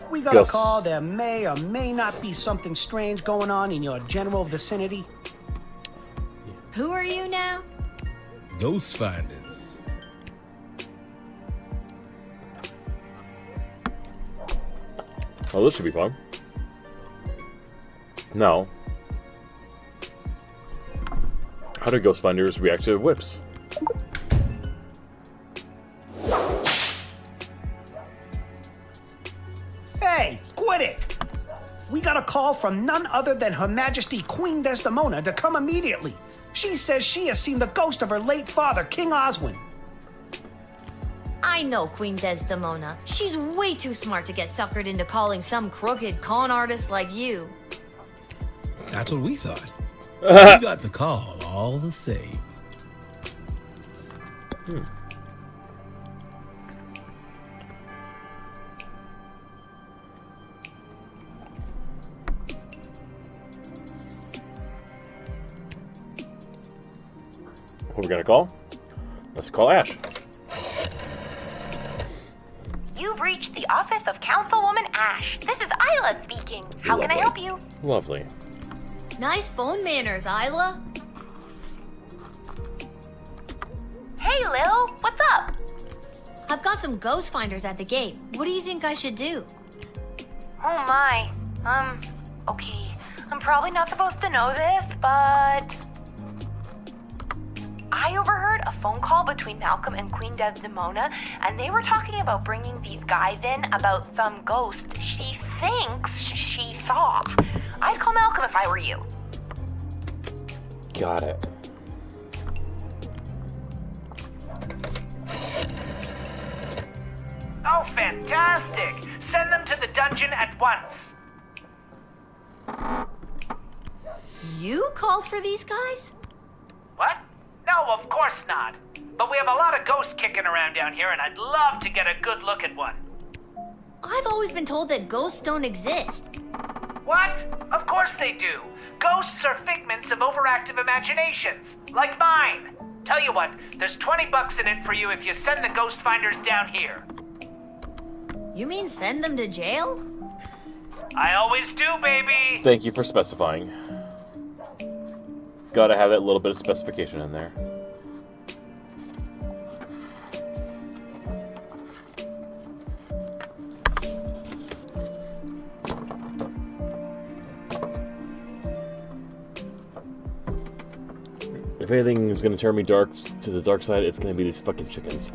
S15: We got a
S1: Gus.
S15: call. There may or may not be something strange going on in your general vicinity.
S12: Who are you now?
S13: Ghost finders.
S1: Oh, this should be fun. No. How do ghost finders react to whips?
S15: Hey, quit it! We got a call from none other than Her Majesty Queen Desdemona to come immediately. She says she has seen the ghost of her late father, King Oswin.
S12: I know Queen Desdemona. She's way too smart to get suckered into calling some crooked con artist like you.
S13: That's what we thought. We got the call all the same.
S1: we're gonna call? Let's call Ash.
S16: You've reached the office of Councilwoman Ash. This is Isla speaking. How can I help you?
S1: Lovely.
S12: Nice phone manners, Isla.
S16: Hey, Lil, what's up?
S12: I've got some ghost finders at the gate. What do you think I should do?
S16: Oh my. Okay. I'm probably not supposed to know this, but I overheard a phone call between Malcolm and Queen Desdemona, and they were talking about bringing these guys in about some ghost she thinks she saw. I'd call Malcolm if I were you.
S1: Got it.
S17: Oh, fantastic! Send them to the dungeon at once.
S12: You called for these guys?
S17: What? No, of course not. But we have a lot of ghosts kicking around down here, and I'd love to get a good look at one.
S12: I've always been told that ghosts don't exist.
S17: What? Of course they do. Ghosts are figments of overactive imaginations, like mine. Tell you what, there's $20 in it for you if you send the ghost finders down here.
S12: You mean send them to jail?
S17: I always do, baby!
S1: Thank you for specifying. Gotta have that little bit of specification in there. If anything is gonna turn me to the dark side, it's gonna be these fucking chickens.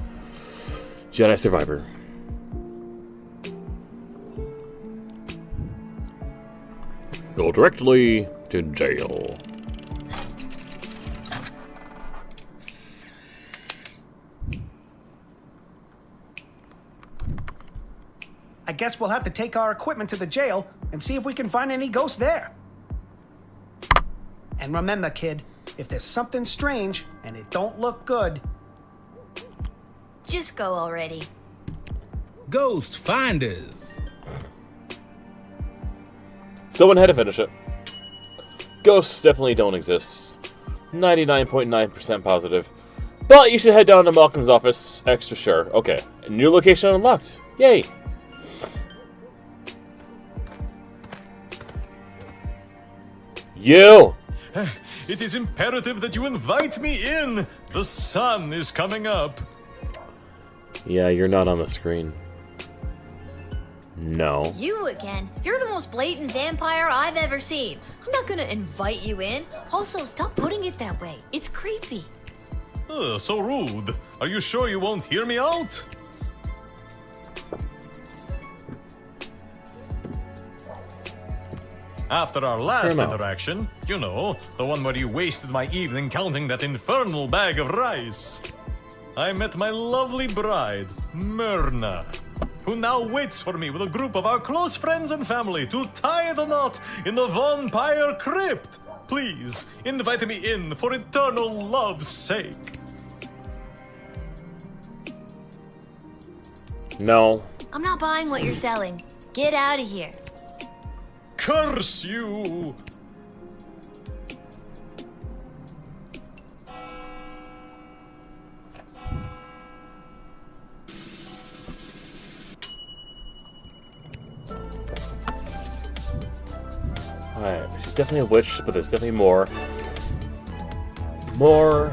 S1: Jedi Survivor. Go directly to jail.
S15: I guess we'll have to take our equipment to the jail and see if we can find any ghosts there. And remember, kid, if there's something strange and it don't look good,
S12: just go already.
S13: Ghost finders.
S1: Someone had to finish it. Ghosts definitely don't exist. 99.9% positive. But you should head down to Malcolm's office. Extra sure. Okay. New location unlocked. Yay. You!
S3: It is imperative that you invite me in. The sun is coming up.
S1: Yeah, you're not on the screen. No.
S12: You again. You're the most blatant vampire I've ever seen. I'm not gonna invite you in. Also, stop putting it that way. It's creepy.
S3: So rude. Are you sure you won't hear me out? After our last interaction, you know, the one where you wasted my evening counting that infernal bag of rice, I met my lovely bride, Myrna, who now waits for me with a group of our close friends and family to tie the knot in the vampire crypt. Please, invite me in for eternal love's sake.
S1: No.
S12: I'm not buying what you're selling. Get out of here.
S3: Curse you!
S1: Alright, she's definitely a witch, but there's definitely more. More.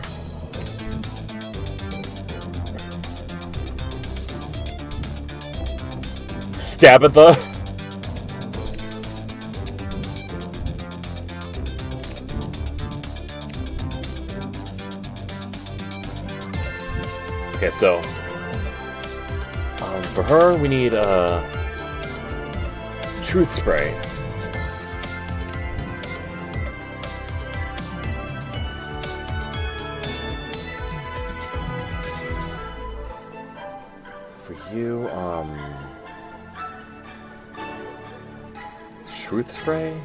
S1: Stabitha. Okay, so for her we need truth spray. For you, truth spray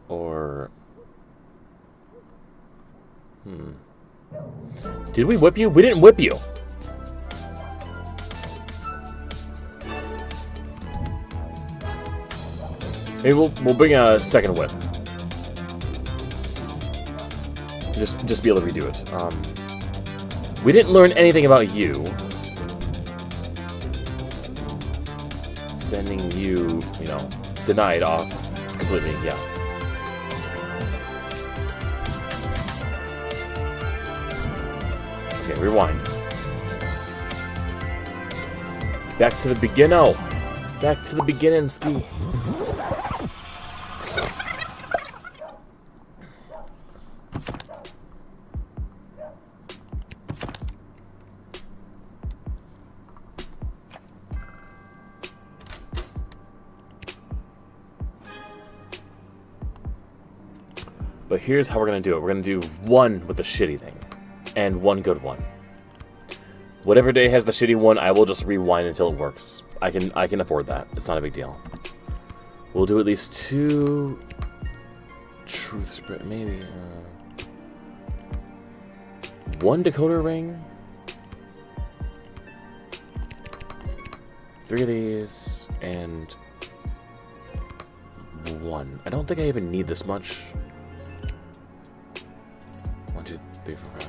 S1: or did we whip you? We didn't whip you. Maybe we'll bring a second whip. Just be able to redo it. We didn't learn anything about you. Sending you, you know, denied off completely, yeah. Okay, rewind. Back to the beginning. Back to the beginning, ski. But here's how we're gonna do it. We're gonna do one with the shitty thing, and one good one. Whatever day has the shitty one, I will just rewind until it works. I can afford that. It's not a big deal. We'll do at least 2 truth spread, maybe 1 decoder ring, 3 of these, and 1. I don't think I even need this much. 1, 2, 3, 4, 5.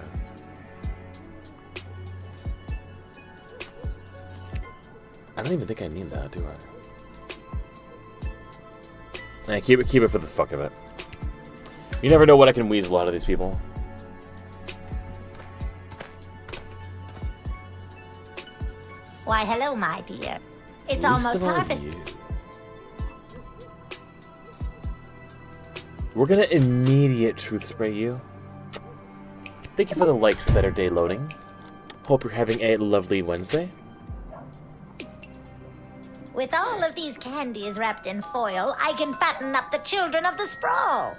S1: I don't even think I need that, do I? Keep it for the fuck of it. You never know what I can weasel out of these people.
S10: Why, hello, my dear. It's
S1: Least
S10: almost
S1: of all
S10: harvest.
S1: you. We're gonna immediate truth spray you. Thank you for the likes, Better Day Loading. Hope you're having a lovely Wednesday.
S10: With all of these candies wrapped in foil, I can fatten up the children of the sprawl.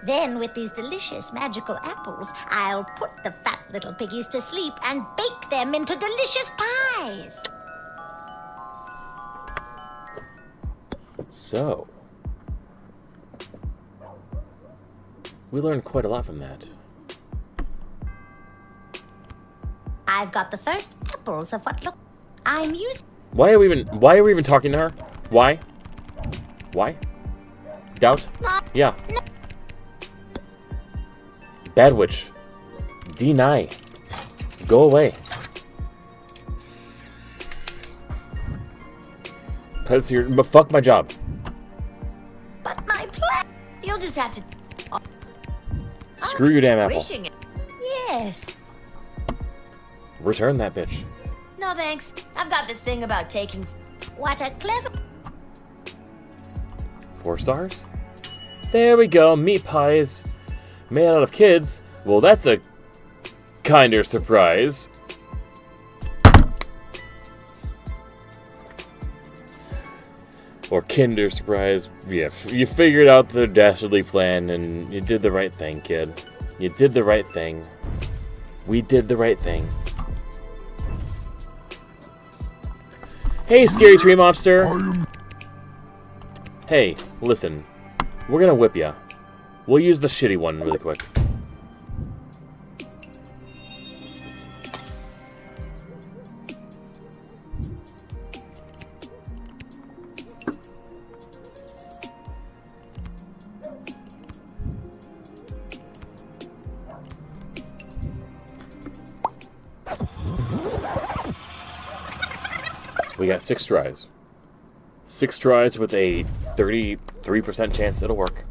S10: Then, with these delicious magical apples, I'll put the fat little piggies to sleep and bake them into delicious pies.
S1: So, we learned quite a lot from that.
S10: I've got the first apples of what look. I'm using.
S1: Why are we even talking to her? Why? Doubt? Yeah. Bad witch. Deny. Go away. That's your. But fuck my job.
S10: But my plan.
S12: You'll just have to.
S1: Screw your damn apple.
S12: Wishing it.
S10: Yes.
S1: Return that bitch.
S12: No thanks. I've got this thing about taking.
S10: What a clever.
S1: 4 stars? There we go. Meat pies. Made out of kids. Well, that's a kinder surprise. Or kinder surprise. Yeah, you figured out the dastardly plan and you did the right thing, kid. You did the right thing. We did the right thing. Hey, scary tree monster. Hey, listen. We're gonna whip ya. We'll use the shitty one really quick. We got 6 tries. 6 tries with a 33% chance it'll work.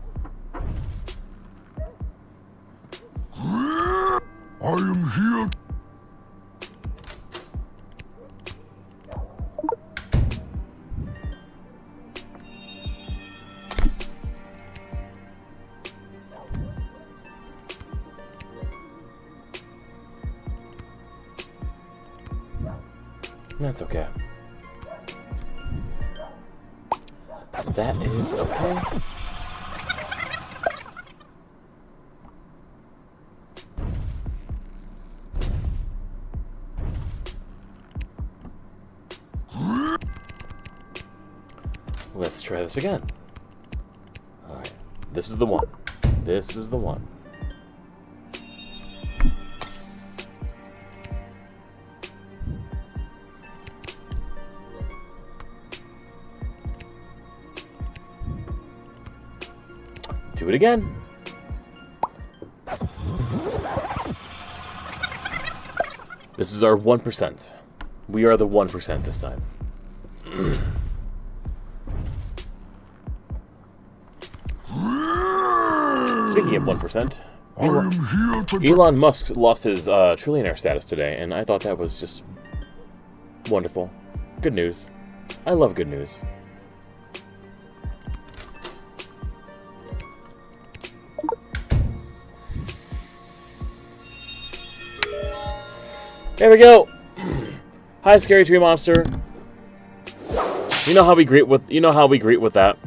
S11: I am here.
S1: That's okay. That is okay. Let's try this again. Alright. This is the one. This is the one. Do it again. This is our 1%. We are the 1% this time. Speaking of 1%, Elon Musk lost his trillionaire status today, and I thought that was just wonderful. Good news. I love good news. There we go. Hi, Scary Tree Monster. You know how we greet with that.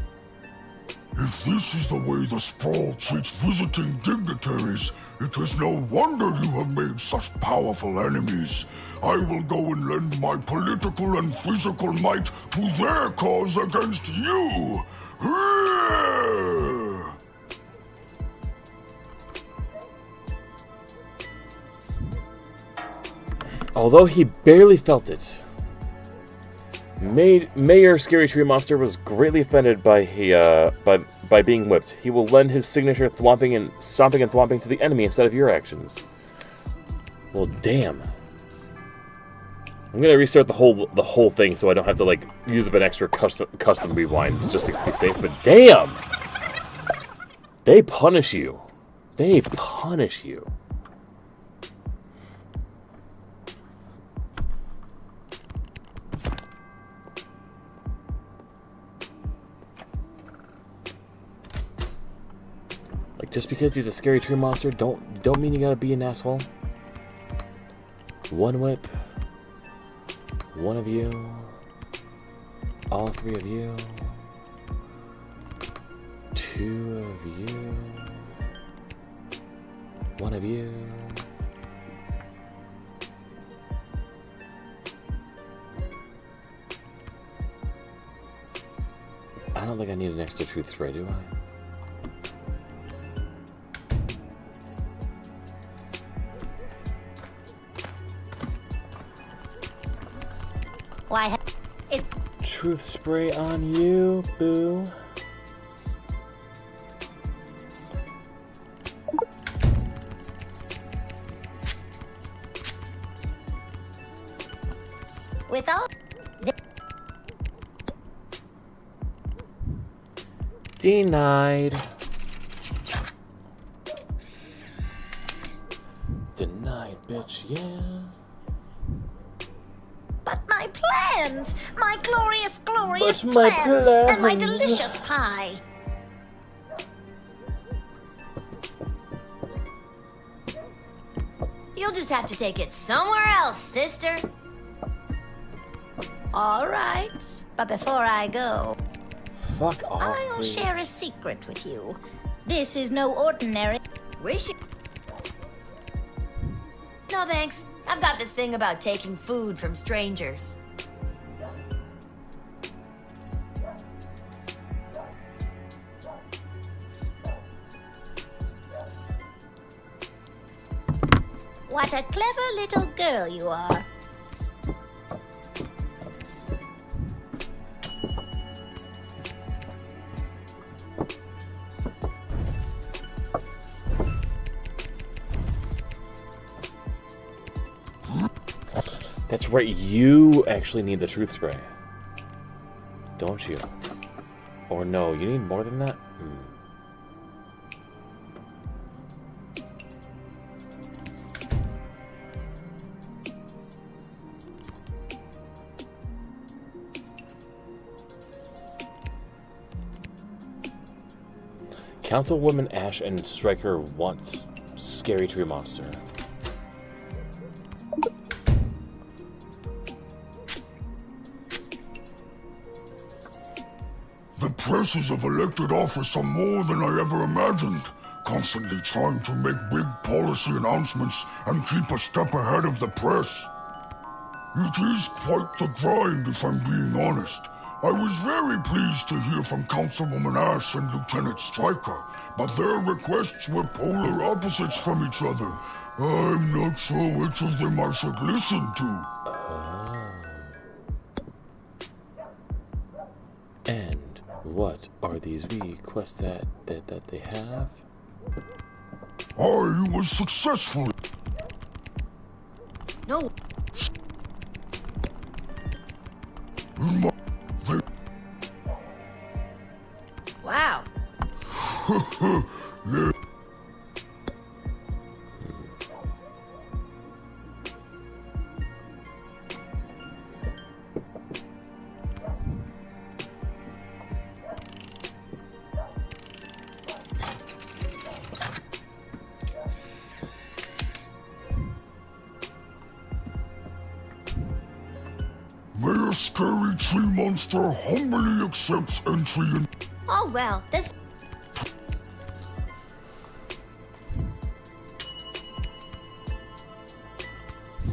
S11: If this is the way the sprawl treats visiting dignitaries, it is no wonder you have made such powerful enemies. I will go and lend my political and physical might to their cause against you.
S1: Although he barely felt it, Mayor Scary Tree Monster was greatly offended by being whipped. He will lend his signature stomping and thwomping to the enemy instead of your actions. Well, damn. I'm gonna restart the whole thing so I don't have to like use up an extra custom rewind just to be safe. But damn, they punish you. They punish you. Like, just because he's a scary tree monster, don't mean you gotta be an asshole. One whip. One of you. All three of you. Two of you. One of you. I don't think I need an extra truth spray, do I?
S10: Why, it's...
S1: Truth spray on you, boo.
S10: With all...
S1: Denied. Denied, bitch, yeah.
S10: But my plans! My glorious
S1: But my
S10: plans! And my
S1: plans.
S10: delicious pie!
S12: You'll just have to take it somewhere else, sister.
S10: All right, but before I go,
S1: fuck off,
S10: I'll
S1: please.
S10: share a secret with you. This is no ordinary...
S12: Wish it. No thanks. I've got this thing about taking food from strangers.
S10: What a clever little girl you are.
S1: That's right, you actually need the truth spray. Don't you? Or no, you need more than that? Councilwoman Ash and Stryker wants Scary Tree Monster.
S11: The presses of elected office are more than I ever imagined, constantly trying to make big policy announcements and keep a step ahead of the press. It is quite the grind, if I'm being honest. I was very pleased to hear from Councilwoman Ash and Lieutenant Stryker, but their requests were polar opposites from each other. I'm not sure which of them I should listen to.
S1: And What are these requests that they have?
S11: I was successful.
S14: No. Wow.
S11: Mayor Scary Tree Monster humbly accepts entry in...
S14: Oh, well, this...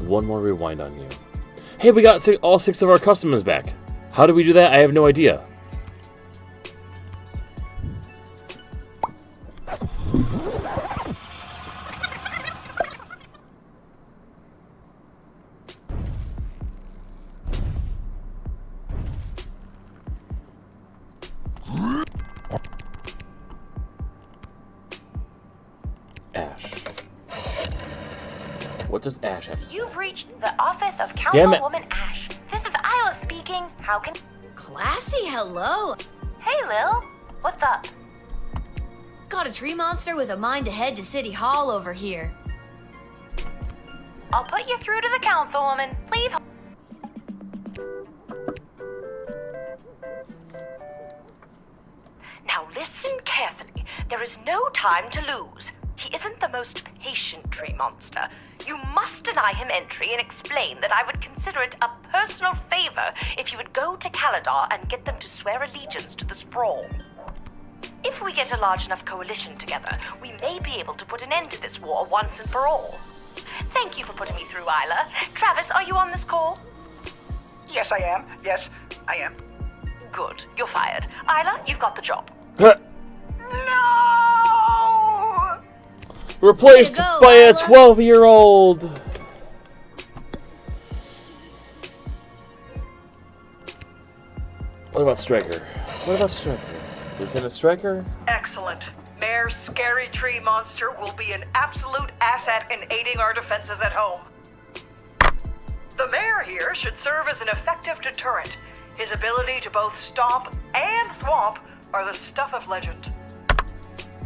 S1: One more rewind on you. Hey, we got all 6 of our customers back. How did we do that? I have no idea. Ash. What does Ash have to say?
S16: You've reached the office of
S1: Damn it.
S16: Councilwoman Ash. This is Isla speaking. How can...
S14: Classy, hello.
S16: Hey, Lil. What's up?
S14: Got a tree monster with a mind to head to City Hall over here.
S16: I'll put you through to the Councilwoman. Please... Now listen carefully. There is no time to lose. He isn't the most patient tree monster. You must deny him entry and explain that I would consider it a personal favor if you would go to Caladar and get them to swear allegiance to the Sprawl. If we get a large enough coalition together, we may be able to put an end to this war once and for all. Thank you for putting me through, Isla. Travis, are you on this call?
S17: Yes, I am. Yes, I am.
S16: Good. You're fired. Isla, you've got the job.
S1: Replaced by a 12-year-old. What about Striker? What about Striker? Lieutenant Striker?
S18: Excellent. Mayor Scary Tree Monster will be an absolute asset in aiding our defenses at home. The mayor here should serve as an effective deterrent. His ability to both stomp and thwomp are the stuff of legend.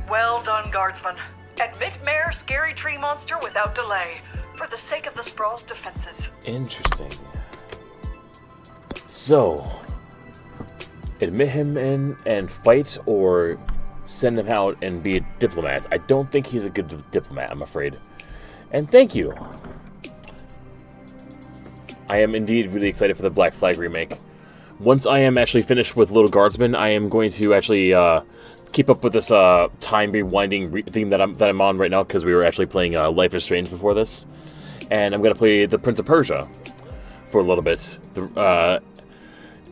S18: Well done, Guardsman. Admit Mayor Scary Tree Monster without delay, for the sake of the Sprawl's defenses.
S1: Interesting. So, admit him in and fight, or send him out and be a diplomat. I don't think he's a good diplomat, I'm afraid. And thank you. I am indeed really excited for the Black Flag remake. Once I am actually finished with Lil Guardsman, I am going to actually keep up with this time rewinding theme that I'm on right now, because we were actually playing Life is Strange before this, and I'm going to play the Prince of Persia for a little bit.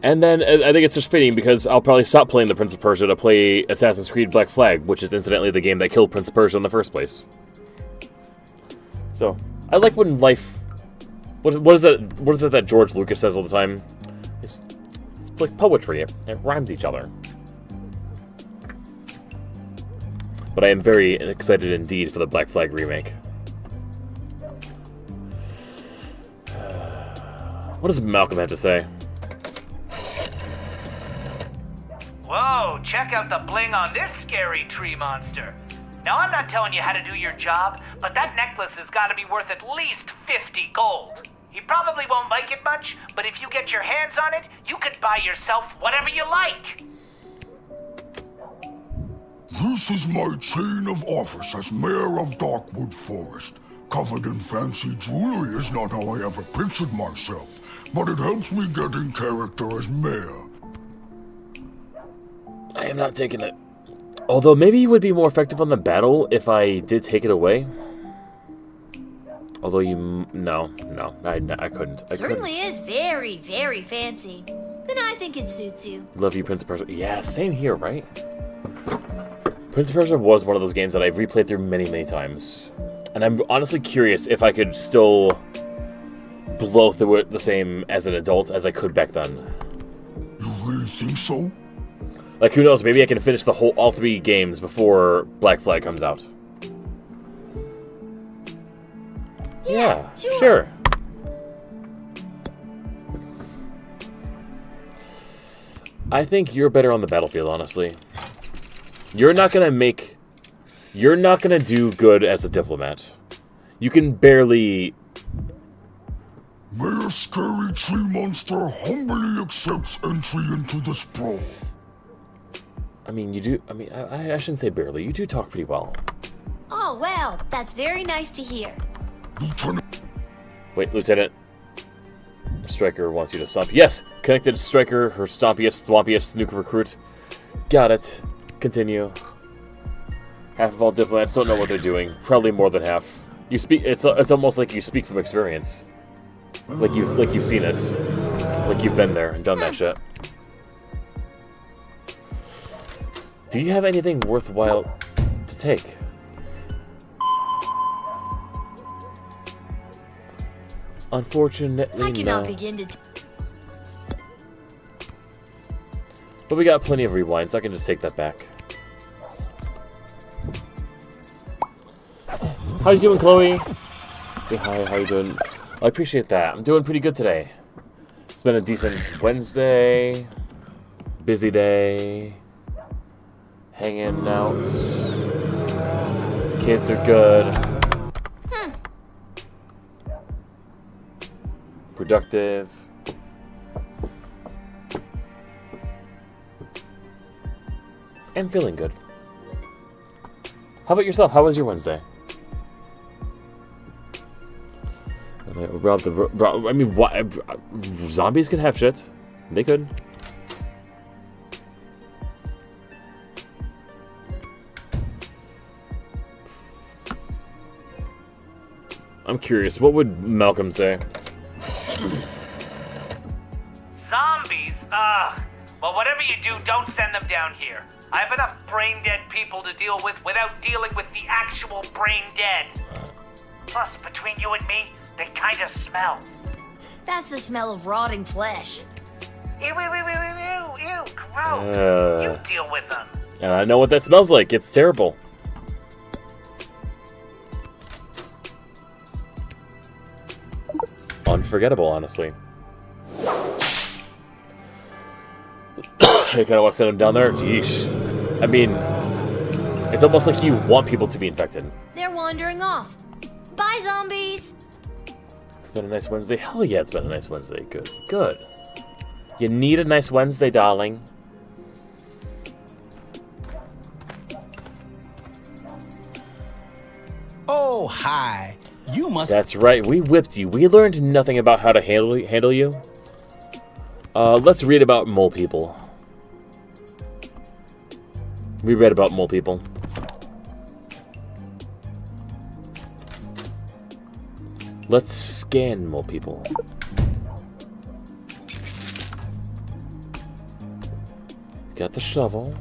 S1: And then I think it's just fitting, because I'll probably stop playing the Prince of Persia to play Assassin's Creed Black Flag, which is incidentally the game that killed Prince of Persia in the first place. So I like when life. What is that? What is it that George Lucas says all the time? It's like poetry. It rhymes each other. But I am very excited indeed for the Black Flag remake. What does Malcolm have to say?
S17: Whoa, check out the bling on this scary tree monster. Now, I'm not telling you how to do your job, but that necklace has got to be worth at least 50 gold. He probably won't like it much, but if you get your hands on it, you could buy yourself whatever you like.
S11: This is my chain of office as mayor of Darkwood Forest. Covered in fancy jewelry is not how I ever pictured myself, but it helps me get in character as mayor.
S1: I am not taking it. Although maybe it would be more effective on the battle if I did take it away. Although no, I couldn't.
S14: Certainly is very, very fancy. Then I think it suits you.
S1: Love you, Prince of Persia. Yeah, same here, right? Prince of Persia was one of those games that I've replayed through many, many times. And I'm honestly curious if I could still blow through it the same as an adult as I could back then.
S11: You really think so?
S1: Like, who knows? Maybe I can finish all 3 games before Black Flag comes out. Yeah, sure. I think you're better on the battlefield, honestly. You're not gonna do good as a diplomat. You can barely...
S11: Mayor Scary Tree Monster humbly accepts entry into the sprawl.
S1: I mean, you do... I mean, I shouldn't say barely. You do talk pretty well.
S12: Oh, well, that's very nice to hear.
S11: Lieutenant...
S1: Wait, Lieutenant. Striker wants you to stomp. Yes! Connected Striker, her stompiest, swampiest nuke recruit. Got it. Continue. Half of all diplomats don't know what they're doing. Probably more than half. You speak... It's almost like you speak from experience. Like you've seen it. Like you've been there and done that shit. Do you have anything worthwhile to take? Unfortunately,
S12: I cannot
S1: no.
S12: begin to...
S1: But we got plenty of rewinds. I can just take that back. How you doing, Chloe? Say hi, how you doing? I appreciate that. I'm doing pretty good today. It's been a decent Wednesday. Busy day. Hanging out. Kids are good. Productive. And feeling good. How about yourself? How was your Wednesday? I mean, what? Zombies could have shit. They could. I'm curious. What would Malcolm say?
S17: Zombies? Well, whatever you do, don't send them down here. I have enough brain-dead people to deal with without dealing with the actual brain-dead. Plus, between you and me, they kind of smell.
S12: That's the smell of rotting flesh.
S17: Ew, gross. You deal with them.
S1: And I know what that smells like. It's terrible. Unforgettable, honestly. I kind of want to send him down there. Jeez. I mean, it's almost like you want people to be infected.
S12: They're wandering off. Bye, zombies.
S1: It's been a nice Wednesday. Hell yeah, it's been a nice Wednesday. Good. Good. You need a nice Wednesday, darling.
S13: Oh, hi. You must...
S1: That's right. We whipped you. We learned nothing about how to handle you. Let's read about mole people. We read about mole people. Let's scan mole people. Got the shovel.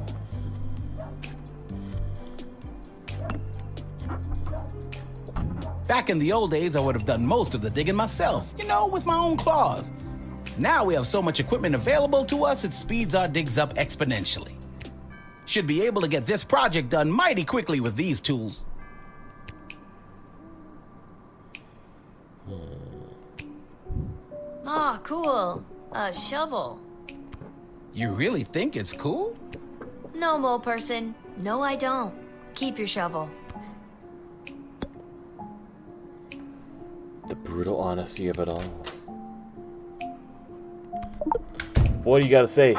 S13: Back in the old days, I would have done most of the digging myself, you know, with my own claws. Now we have so much equipment available to us, it speeds our digs up exponentially. Should be able to get this project done mighty quickly with these tools.
S12: Ah, cool. A shovel.
S13: You really think it's cool?
S12: No, mole person. No, I don't. Keep your shovel.
S1: The brutal honesty of it all. What do you got to say?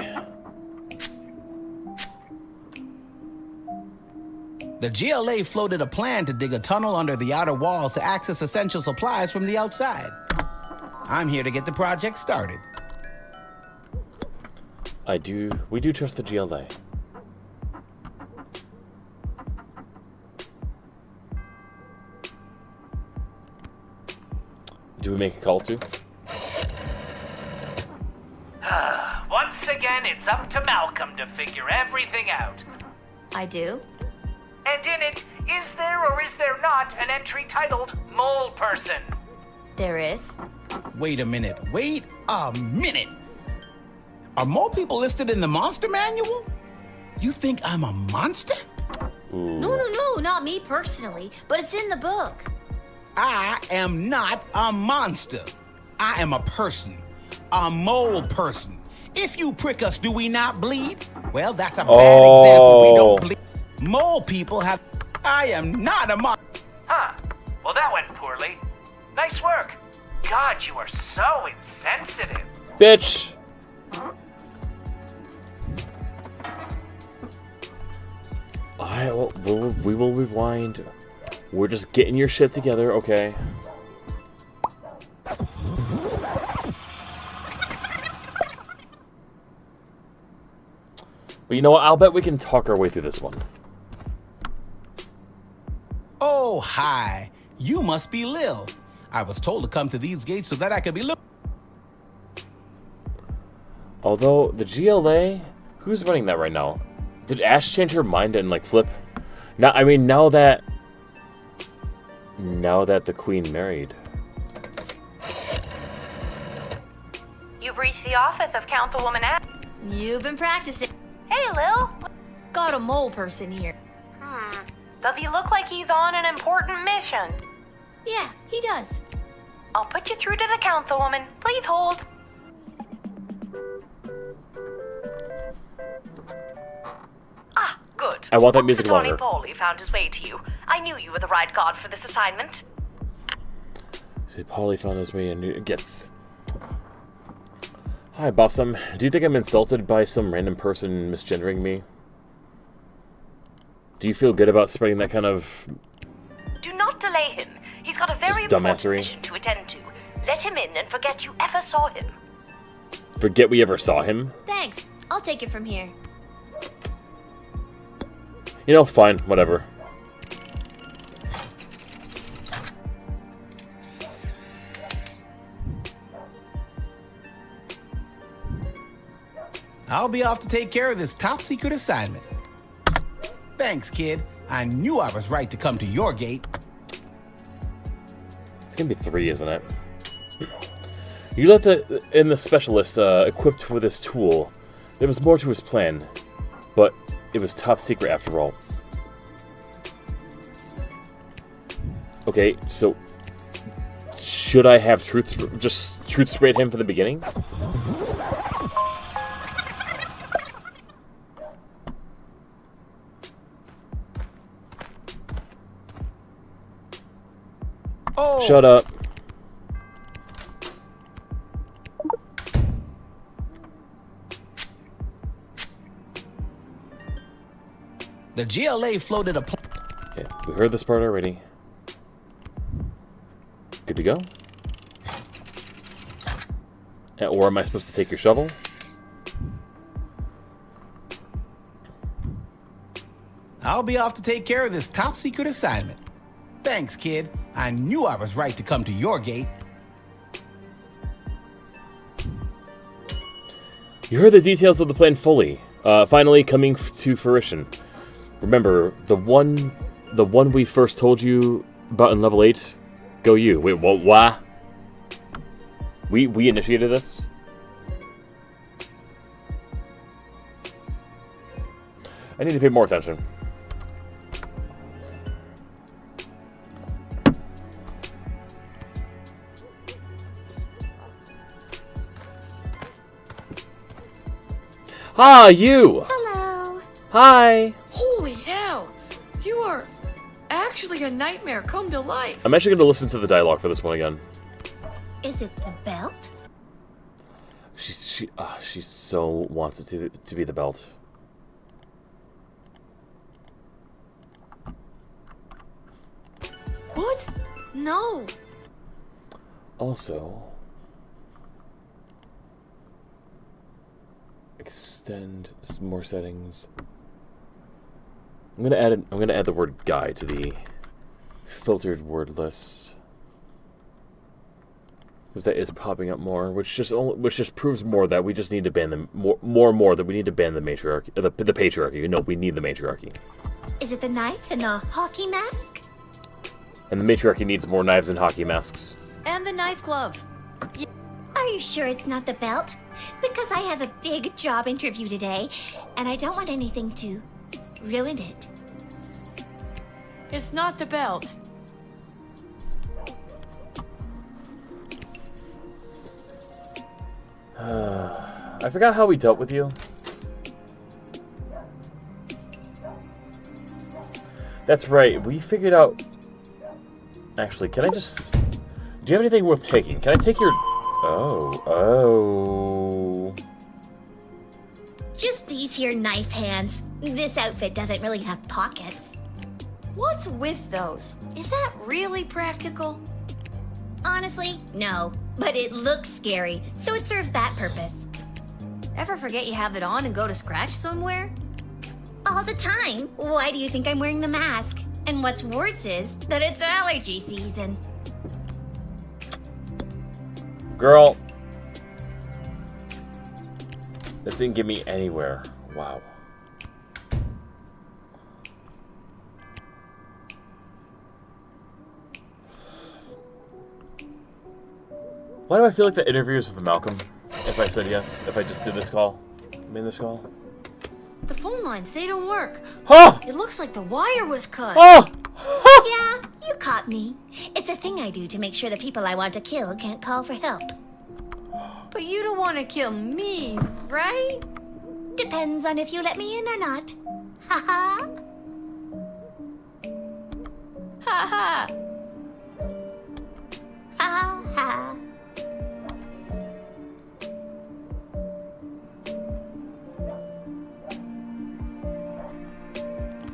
S13: The GLA floated a plan to dig a tunnel under the outer walls to access essential supplies from the outside. I'm here to get the project started.
S1: We do trust the GLA. Do we make a call to?
S17: Once again, it's up to Malcolm to figure everything out.
S12: I do?
S17: And in it, is there or is there not an entry titled Mole Person?
S12: There is.
S13: Wait a minute. Are mole people listed in the monster manual? You think I'm a monster?
S12: No, not me personally, but it's in the book.
S13: I am not a monster. I am a person. A mole person. If you prick us, do we not bleed? Well, that's a bad example. We don't bleed. Mole people have... I am not a monster.
S17: Huh. Well, that went poorly. Nice work. God, you are so insensitive.
S1: Bitch! We will rewind. We're just getting your shit together, okay? But you know what? I'll bet we can talk our way through this one.
S13: Oh, hi. You must be Lil. I was told to come to these gates so that I could be Lil.
S1: Although, the GLA... Who's running that right now? Did Ash change her mind and, like, flip? Now, I mean, now that the Queen married.
S16: You've reached the office of Councilwoman Ash.
S12: You've been practicing.
S16: Hey, Lil.
S12: Got a mole person here.
S16: Does he look like he's on an important mission?
S12: Yeah, he does.
S16: I'll put you through to the Councilwoman. Please hold. Ah, good.
S1: I want that music
S16: Tony
S1: longer.
S16: Foley found his way to you. I knew you were the right god for this assignment.
S1: See, Polly found his way and gets... Hi, Bossum. Do you think I'm insulted by some random person misgendering me? Do you feel good about spreading that kind of...
S16: Do not delay him. He's got a very important
S1: dumbassery?
S16: mission to attend to. Let him in and forget you ever saw him.
S1: Forget we ever saw him?
S12: Thanks. I'll take it from here.
S1: You know, fine, whatever.
S13: I'll be off to take care of this top secret assignment. Thanks, kid. I knew I was right to come to your gate.
S1: It's gonna be 3, isn't it? You let the specialist equipped with this tool. There was more to his plan, but it was top secret after all. Okay, so should I have just truth sprayed him from the beginning?
S13: Oh.
S1: Shut up.
S13: The GLA floated a...
S1: Okay, we heard this part already. Good to go? Or am I supposed to take your shovel?
S13: I'll be off to take care of this top secret assignment. Thanks, kid. I knew I was right to come to your gate.
S1: You heard the details of the plan fully. Finally coming to fruition. Remember, the one we first told you about in level 8? Go you. Wait, what? We initiated this? I need to pay more attention. Ah, you!
S5: Hello.
S1: Hi!
S14: Holy hell! You are actually a nightmare come to life.
S1: I'm actually going to listen to the dialogue for this one again.
S10: Is it the belt?
S1: She so wants it to be the belt.
S12: What? No.
S1: Also, extend some more settings. I'm gonna add the word guy to the filtered word list, because that is popping up more, which just proves more that we just need to ban them more that we need to ban the matriarchy, the patriarchy. No, we need the matriarchy,
S10: Is it the knife and the hockey mask?
S1: and the matriarchy needs more knives and hockey masks.
S12: And the knife glove.
S10: Are you sure it's not the belt? Because I have a big job interview today, and I don't want anything to ruin it.
S12: It's not the belt.
S1: I forgot how we dealt with you. That's right, we figured out... Actually, can I just... Do you have anything worth taking? Can I take your... Oh.
S10: Just these here knife hands. This outfit doesn't really have pockets.
S12: What's with those? Is that really practical?
S10: Honestly, no. But it looks scary, so it serves that purpose.
S12: Ever forget you have it on and go to scratch somewhere?
S10: All the time. Why do you think I'm wearing the mask? And what's worse is that it's allergy season.
S1: Girl. That didn't get me anywhere. Wow. Why do I feel like the interviews with Malcolm? If I said yes, if I just did this call, made this call.
S12: The phone lines, they don't work.
S1: Oh!
S12: It looks like the wire was cut.
S1: Oh!
S10: Yeah, you caught me. It's a thing I do to make sure the people I want to kill can't call for help.
S12: But you don't want to kill me, right?
S10: Depends on if you let me in or not. Ha-ha.
S12: Ha-ha.
S10: Ha-ha.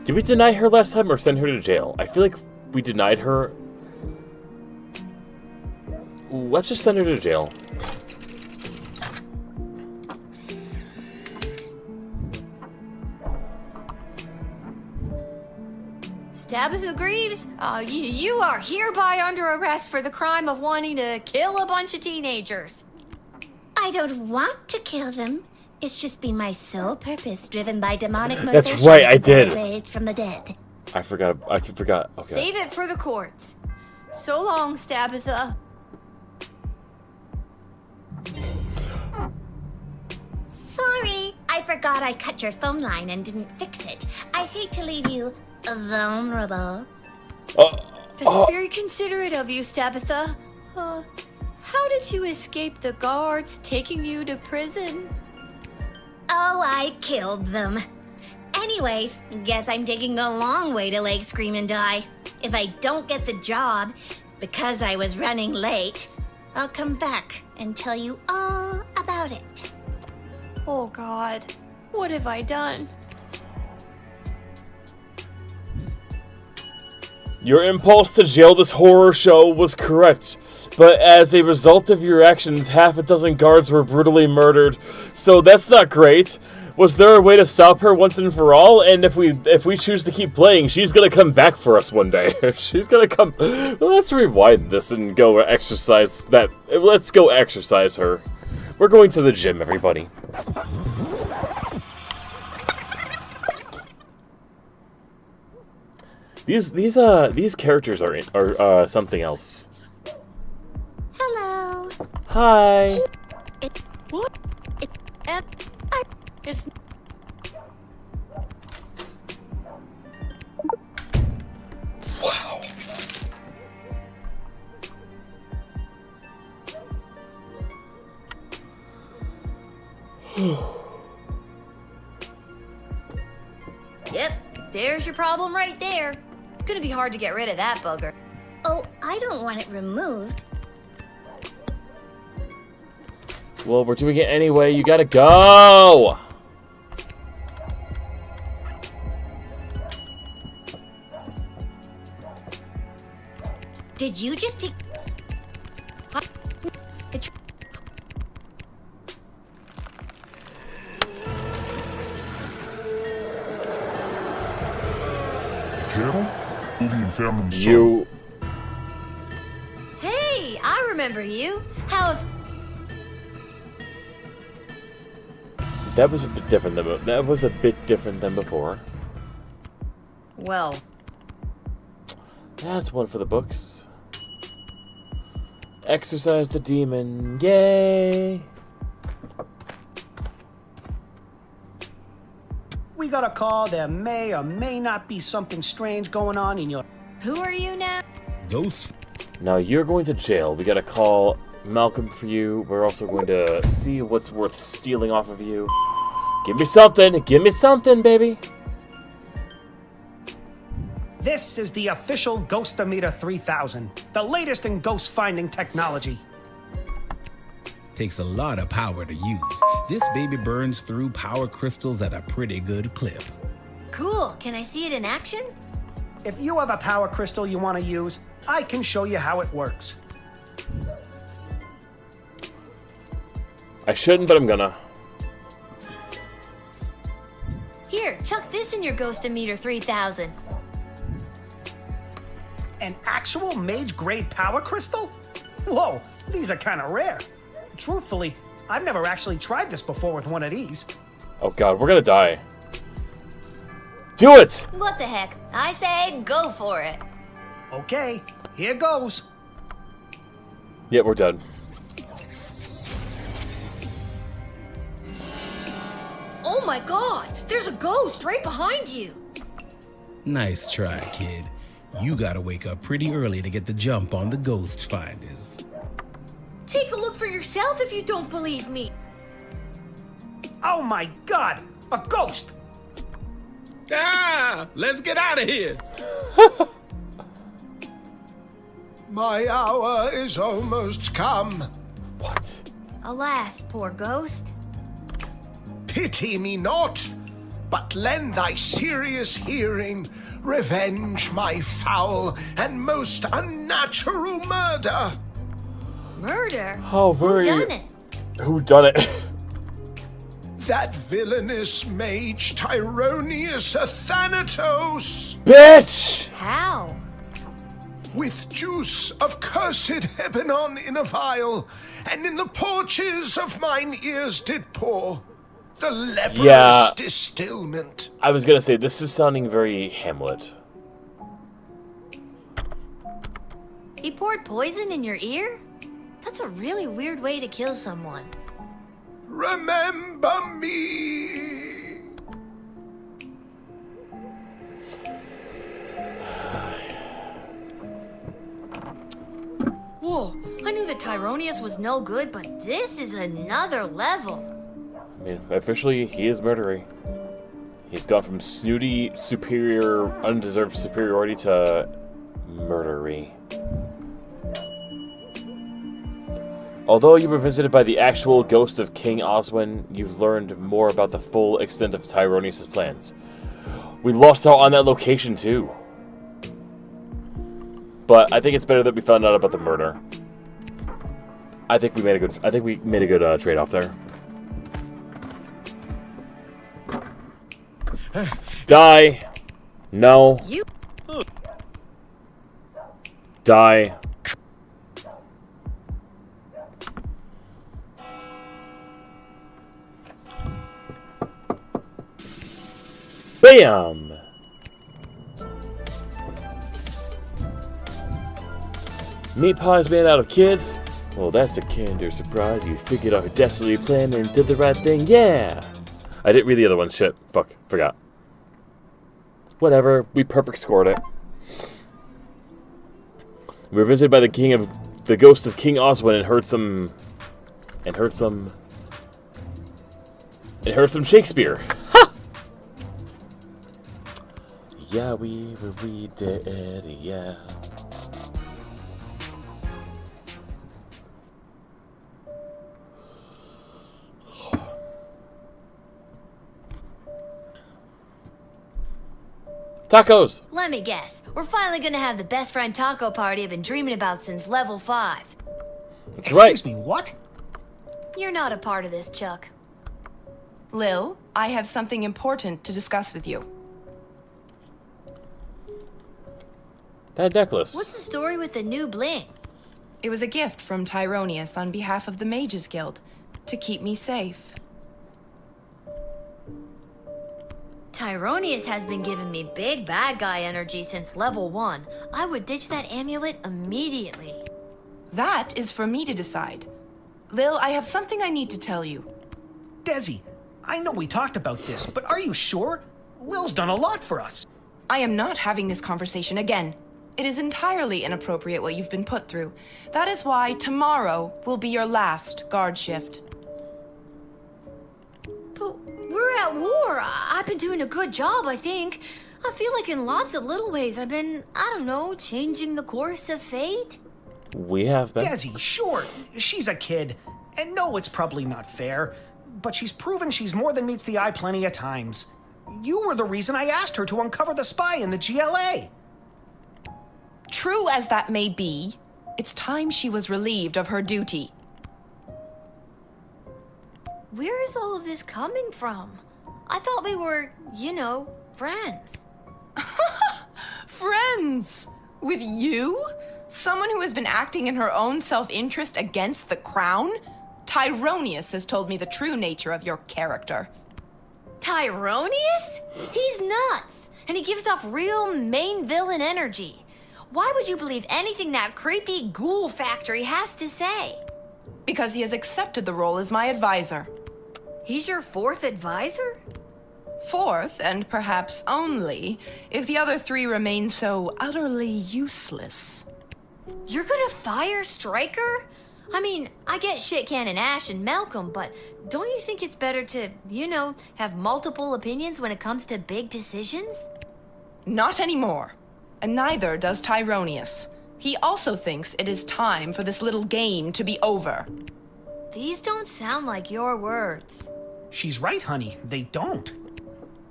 S1: Did we deny her last time or send her to jail? I feel like we denied her. Let's just send her to jail.
S12: Tabitha Greaves, you are hereby under arrest for the crime of wanting to kill a bunch of teenagers.
S10: I don't want to kill them. It's just been my sole purpose, driven by demonic
S1: That's
S10: motivations.
S1: right, I did.
S10: Raised from the dead.
S1: I forgot. Okay.
S12: Save it for the courts. So long, Tabitha.
S10: Sorry, I forgot I cut your phone line and didn't fix it. I hate to leave you vulnerable.
S12: That's very considerate of you, Tabitha. How did you escape the guards taking you to prison?
S10: Oh, I killed them. Anyways, guess I'm taking the long way to Lake Scream and Die. If I don't get the job, because I was running late, I'll come back and tell you all about it.
S12: Oh God, what have I done?
S1: Your impulse to jail this horror show was correct, but as a result of your actions, half a dozen guards were brutally murdered, so that's not great. Was there a way to stop her once and for all? And if we choose to keep playing, she's gonna come back for us one day. She's gonna come... Let's rewind this and go exercise that... Let's go exercise her. We're going to the gym, everybody. These characters are something else.
S10: Hello.
S1: Hi.
S12: What? It's...
S1: Wow.
S12: Yep, there's your problem right there. Gonna be hard to get rid of that bugger.
S10: Oh, I don't want it removed.
S1: Well, we're doing it anyway. You gotta go!
S10: Did you just take...
S1: You...
S12: Hey, I remember you. How have...
S1: That was a bit different than before.
S12: Well...
S1: That's one for the books. Exorcise the demon. Yay!
S15: we got a call there may or may not be something strange going on in your...
S14: Who are you now?
S13: Ghost.
S1: Now you're going to jail. We gotta call Malcolm for you. We're also going to see what's worth stealing off of you. Give me something. Give me something, baby.
S15: This is the official Ghostometer 3000, the latest in ghost finding technology.
S13: Takes a lot of power to use. This baby burns through power crystals at a pretty good clip.
S14: Cool. Can I see it in action?
S15: If you have a power crystal you want to use, I can show you how it works.
S1: I shouldn't, but I'm gonna.
S14: Here, chuck this in your Ghostometer 3000.
S15: An actual mage-grade power crystal? Whoa, these are kind of rare. Truthfully, I've never actually tried this before with one of these.
S1: Oh god, we're gonna die. Do it!
S14: What the heck? I say go for it.
S15: Okay, here goes.
S1: Yeah, we're done.
S14: Oh my god! There's a ghost right behind you!
S13: Nice try, kid. You gotta wake up pretty early to get the jump on the ghost finders.
S14: Take a look for yourself if you don't believe me.
S15: Oh my god, a ghost!
S13: Ah! Let's get out of here!
S7: My hour is almost come.
S1: What?
S14: Alas, poor ghost.
S7: Pity me not, but lend thy serious hearing, revenge my foul and most unnatural murder.
S14: Murder?
S1: Oh,
S14: Who
S1: very...
S14: done it?
S1: Who done it?
S7: That villainous mage Tyronius Athanatos.
S1: Bitch!
S14: How?
S7: With juice of cursed Hebenon in a vial, and in the porches of mine ears did pour the leprous distilment.
S1: I was gonna say, this is sounding very Hamlet.
S14: He poured poison in your ear? That's a really weird way to kill someone.
S7: Remember me.
S14: Whoa, I knew that Tyronius was no good, but this is another level.
S1: I mean, officially, he is murdery. He's gone from snooty, superior, undeserved superiority to murdery. Although you were visited by the actual ghost of King Oswin, you've learned more about the full extent of Tyronius' plans. We lost out on that location too. But I think it's better that we found out about the murder. I think we made a good trade-off there. Die. No.
S14: You.
S1: Die. Bam! Meat pies made out of kids? Well, that's a kinder surprise. You figured out your destiny plan and did the right thing, yeah! I didn't read the other one, shit. Fuck, forgot. Whatever, we perfect scored it. We were visited by the ghost of King Oswin and heard some Shakespeare. Ha! Yeah, we did it, yeah. Tacos!
S14: Let me guess. We're finally gonna have the best friend taco party I've been dreaming about since level 5.
S1: That's right.
S15: Excuse me, what?
S14: You're not a part of this, Chuck.
S18: Lil, I have something important to discuss with you.
S1: That necklace.
S14: What's the story with the new bling?
S18: It was a gift from Tyronius on behalf of the Mages Guild to keep me safe.
S14: Tyronius has been giving me big bad guy energy since level 1. I would ditch that amulet immediately.
S18: That is for me to decide. Lil, I have something I need to tell you.
S15: Desi, I know we talked about this, but are you sure? Lil's done a lot for us.
S19: I am not having this conversation again. It is entirely inappropriate what you've been put through. That is why tomorrow will be your last guard shift.
S5: But we're at war. I've been doing a good job, I think. I feel like in lots of little ways I've been, I don't know, changing the course of fate.
S1: We have been.
S15: Desi, sure, she's a kid. And no, it's probably not fair. But she's proven she's more than meets the eye plenty of times. You were the reason I asked her to uncover the spy in the GLA.
S19: True as that may be, it's time she was relieved of her duty.
S5: Where is all of this coming from? I thought we were, you know, friends.
S19: Friends? With you? Someone who has been acting in her own self-interest against the crown? Tyronius has told me the true nature of your character.
S5: Tyronius? He's nuts, and he gives off real main villain energy. Why would you believe anything that creepy ghoul factory has to say?
S19: Because he has accepted the role as my advisor.
S5: He's your fourth advisor?
S19: Fourth, and perhaps only, if the other three remain so utterly useless.
S5: You're gonna fire Stryker? I mean, I get Shit Cannon Ash and Malcolm, but don't you think it's better to, you know, have multiple opinions when it comes to big decisions?
S19: Not anymore. And neither does Tyronius. He also thinks it is time for this little game to be over.
S5: These don't sound like your words.
S15: She's right, honey. They don't.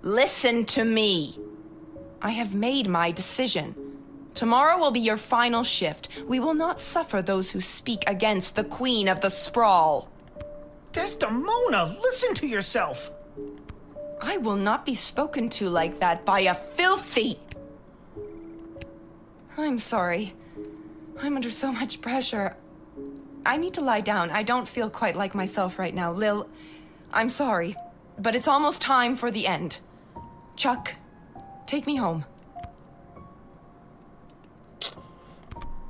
S19: Listen to me. I have made my decision. Tomorrow will be your final shift. We will not suffer those who speak against the Queen of the Sprawl.
S15: Desdemona, listen to yourself.
S19: I will not be spoken to like that by a filthy... I'm sorry. I'm under so much pressure. I need to lie down. I don't feel quite like myself right now. Lil, I'm sorry, but it's almost time for the end. Chuck, take me home.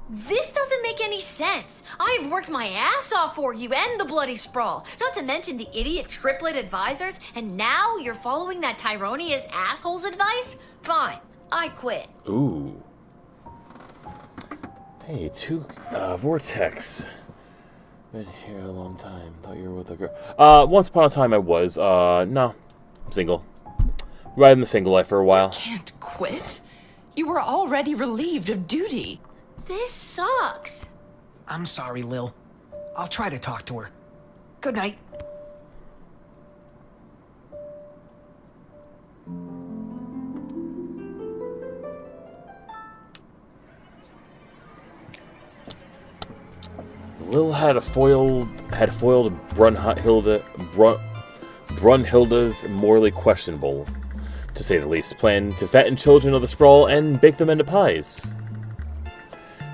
S5: This doesn't make any sense. I've worked my ass off for you and the Bloody Sprawl, not to mention the idiot triplet advisors, and now you're following that Tyronius asshole's advice? Fine, I quit.
S1: Ooh. Hey, Vortex. Been here a long time. Thought you were with a girl. Once upon a time I was. No. I'm single. Riding the single life for a while.
S19: You can't quit. You were already relieved of duty.
S5: This sucks.
S15: I'm sorry, Lil. I'll try to talk to her. Good night.
S1: Lil had foiled Brunhilde's morally questionable, to say the least, plan to fatten children of the Sprawl and bake them into pies.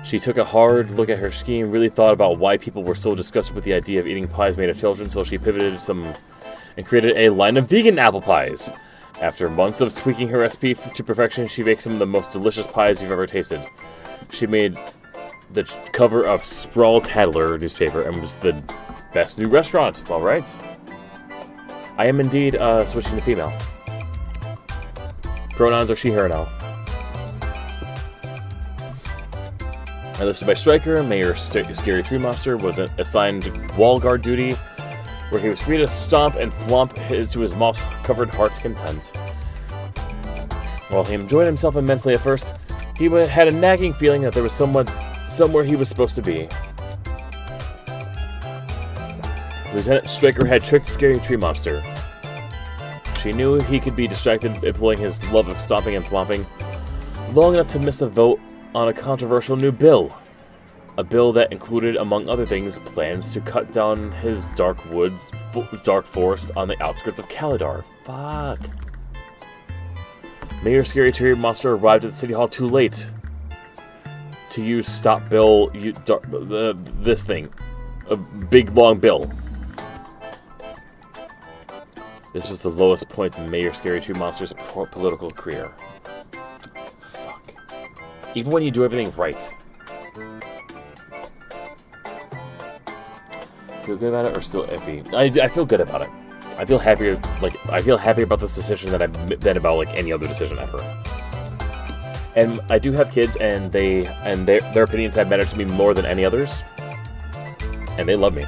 S1: She took a hard look at her scheme, really thought about why people were so disgusted with the idea of eating pies made of children, so she pivoted and created a line of vegan apple pies. After months of tweaking her recipe to perfection, she baked some of the most delicious pies you've ever tasted. She made the cover of Sprawl Tattler newspaper and was the best new restaurant. All right. I am indeed switching to female. Pronouns are she, her now. Enlisted by Stryker, Mayor Scary Tree Monster was assigned wall guard duty, where he was free to stomp and thwomp to his moss-covered heart's content. While he enjoyed himself immensely at first, he had a nagging feeling that there was somewhere he was supposed to be. Lieutenant Stryker had tricked Scary Tree Monster. She knew he could be distracted employing his love of stomping and thwomping long enough to miss a vote on a controversial new bill. A bill that included, among other things, plans to cut down his dark forest on the outskirts of Kalidar. Fuck. Mayor Scary Tree Monster arrived at the City Hall too late to use stop bill, this thing. A big, long bill. This was the lowest point in Mayor Scary Tree Monster's political career. Fuck. Even when you do everything right. Feel good about it or still iffy? I feel good about it. I feel happier, I feel happy about this decision than about like any other decision ever. And I do have kids, and their opinions have mattered to me more than any others, and they love me.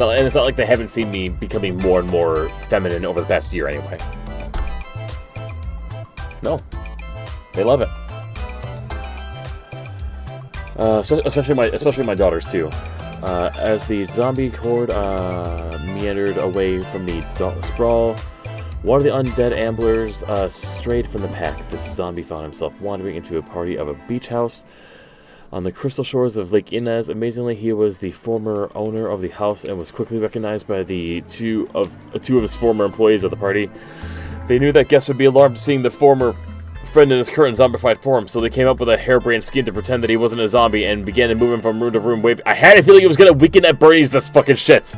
S1: And it's not like they haven't seen me becoming more and more feminine over the past year, anyway. No, they love it. Especially my daughters too. As the zombie horde meandered away from the sprawl, one of the undead amblers strayed from the pack. This zombie found himself wandering into a party of a beach house on the crystal shores of Lake Inez. Amazingly, he was the former owner of the house and was quickly recognized by the two of his former employees of the party. They knew that guests would be alarmed seeing the former friend in his current zombified form, so they came up with a harebrained scheme to pretend that he wasn't a zombie and began to move him from room to room. I had a feeling it was gonna Weekend at Bernie's this fucking shit.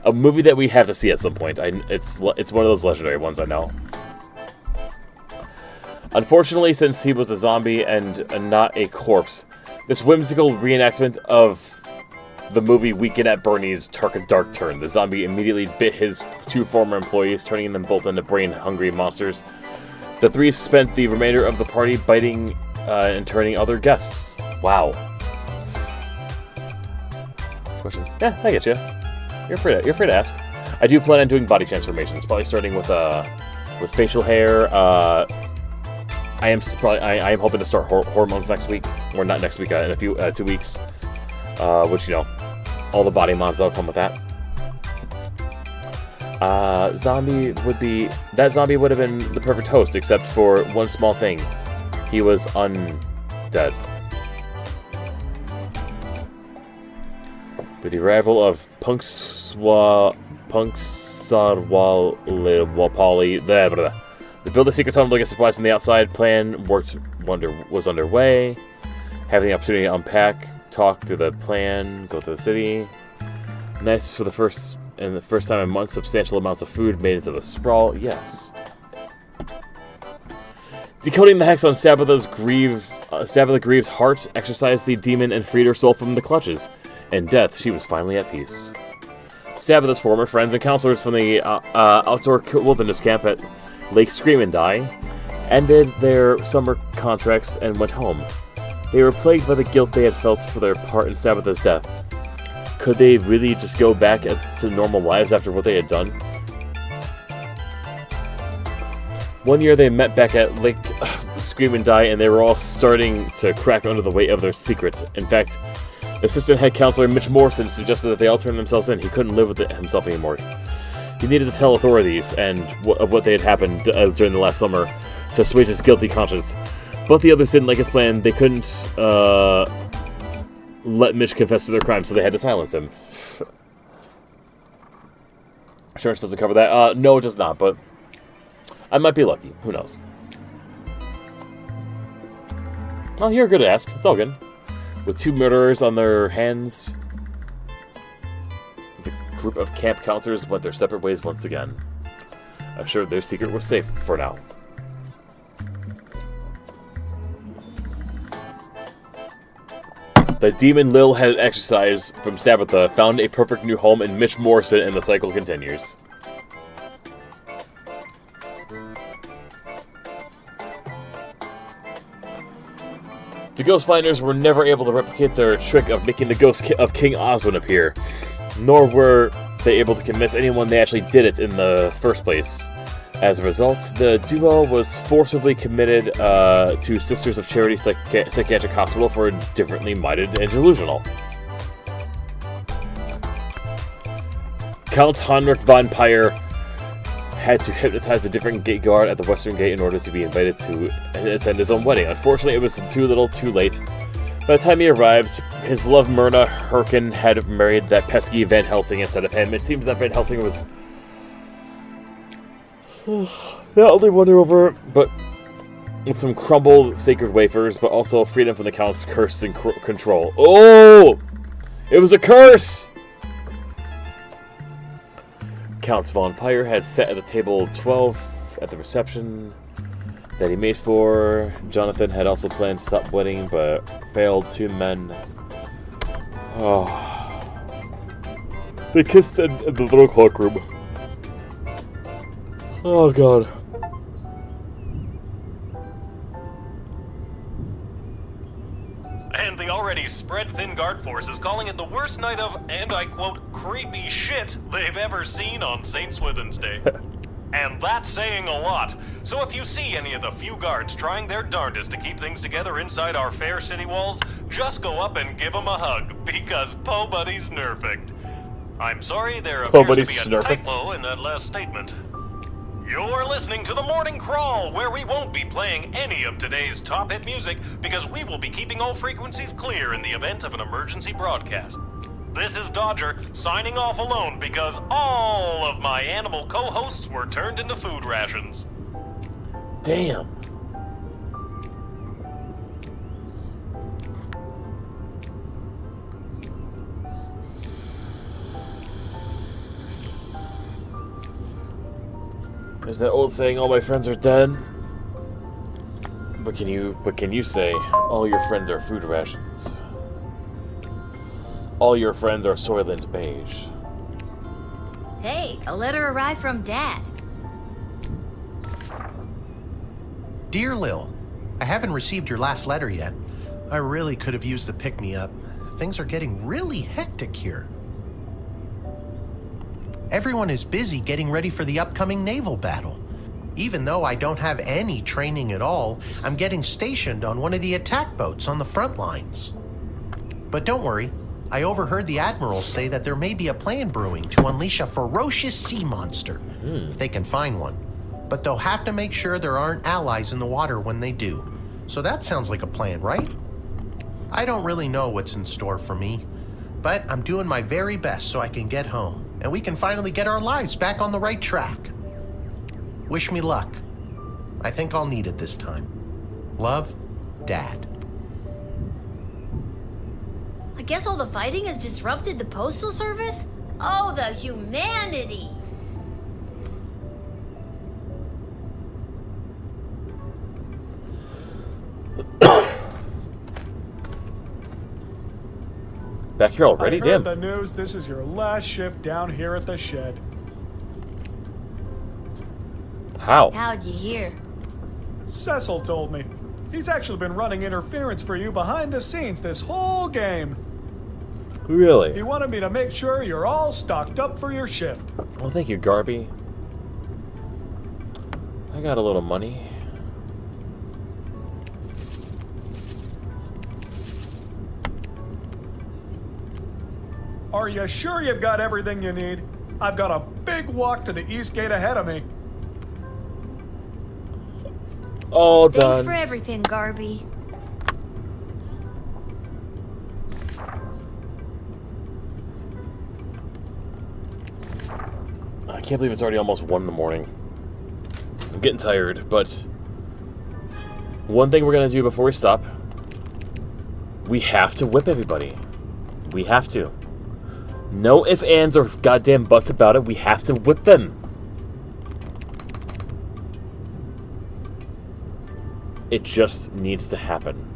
S1: A movie that we have to see at some point. It's one of those legendary ones, I know. Unfortunately, since he was a zombie and not a corpse, this whimsical reenactment of the movie Weekend at Bernie's took a dark turn. The zombie immediately bit his two former employees, turning them both into brain-hungry monsters. The three spent the remainder of the party biting and turning other guests. Wow. Questions? Yeah, I get you. You're free to ask. I do plan on doing body transformations, probably starting with facial hair. I am hoping to start hormones next week, or not next week, in a few 2 weeks. Which, you know, all the body mods that'll come with that. That zombie would have been the perfect host, except for one small thing. He was undead. With the arrival of Punxsutawney, the build a secret tunnel to get supplies from the outside plan was underway. Having the opportunity to unpack, talk through the plan, go to the city. Nice for the first time in months, substantial amounts of food made into the sprawl. Yes. Decoding the hex on Stabitha Grieve's heart exorcised the demon and freed her soul from the clutches. In death, she was finally at peace. Stabitha's former friends and counselors from the outdoor wilderness camp at Lake Scream and Die ended their summer contracts and went home. They were plagued by the guilt they had felt for their part in Stabitha's death. Could they really just go back to normal lives after what they had done? One year they met back at Lake Scream and Die, and they were all starting to crack under the weight of their secret. In fact, Assistant Head Counselor Mitch Morrison suggested that they all turn themselves in. He couldn't live with himself anymore. He needed to tell authorities of what they had happened during the last summer to assuage his guilty conscience. But the others didn't like his plan. They couldn't let Mitch confess to their crimes, so they had to silence him. Insurance doesn't cover that. No, it does not, but I might be lucky. Who knows? Well, you're good to ask. It's all good. With two murderers on their hands, the group of camp counselors went their separate ways once again. Assured their secret was safe for now. The demon Lil had exorcised from Stabitha found a perfect new home in Mitch Morrison, and the cycle continues. The Ghost Finders were never able to replicate their trick of making the ghost of King Oswin appear, nor were they able to convince anyone they actually did it in the first place. As a result, the duo was forcibly committed to Sisters of Charity Psychiatric Hospital for differently minded and delusional. Count Heinrich von Peyer had to hypnotize a different gate guard at the western gate in order to be invited to attend his own wedding. Unfortunately, it was too little too late. By the time he arrived, his love Myrna Herkin had married that pesky Van Helsing instead of him. It seems that Van Helsing was not only won her over, but with some crumbled sacred wafers, but also freedom from the Count's curse and control. Oh! It was a curse! Count von Peyer had sat at the table 12 at the reception that he made for. Jonathan had also planned to stop wedding, but failed. Two men. Oh. They kissed in the little cloakroom. Oh god.
S20: And the already spread-thin guard force is calling it the worst night of, and I quote, creepy shit they've ever seen on St. Swithin's Day. And that's saying a lot. So if you see any of the few guards trying their darndest to keep things together inside our fair city walls, just go up and give them a hug, because Po Buddy's nerfed. I'm sorry, there appears to be a typo in that last statement. You're listening to the Morning Crawl, where we won't be playing any of today's top hit music because we will be keeping all frequencies clear in the event of an emergency broadcast. This is Dodger, signing off alone because all of my animal co-hosts were turned into food rations.
S1: Damn. There's that old saying, all my friends are dead. But can you say, all your friends are food rations? All your friends are Soylent Beige.
S5: Hey, a letter arrived from Dad.
S8: Dear Lil, I haven't received your last letter yet. I really could have used the pick-me-up. Things are getting really hectic here. Everyone is busy getting ready for the upcoming naval battle. Even though I don't have any training at all, I'm getting stationed on one of the attack boats on the front lines. But don't worry, I overheard the admiral say that there may be a plan brewing to unleash a ferocious sea monster, if they can find one. But they'll have to make sure there aren't allies in the water when they do. So that sounds like a plan, right? I don't really know what's in store for me, but I'm doing my very best so I can get home, and we can finally get our lives back on the right track. Wish me luck. I think I'll need it this time. Love, Dad.
S5: I guess all the fighting has disrupted the postal service? Oh, the humanity!
S1: Back here already?
S21: I heard the news. This is your last shift down here at the shed.
S1: How?
S5: How'd you hear?
S21: Cecil told me. He's actually been running interference for you behind the scenes this whole game.
S1: Really?
S21: He wanted me to make sure you're all stocked up for your shift.
S1: Well, thank you, Garby. I got a little money.
S21: Are you sure you've got everything you need? I've got a big walk to the east gate ahead of me.
S1: All done.
S12: Thanks for everything, Garby.
S1: I can't believe it's already almost 1 in the morning. I'm getting tired, but one thing we're gonna do before we stop, we have to whip everybody. We have to. No ifs, ands, or goddamn buts about it. We have to whip them. It just needs to happen.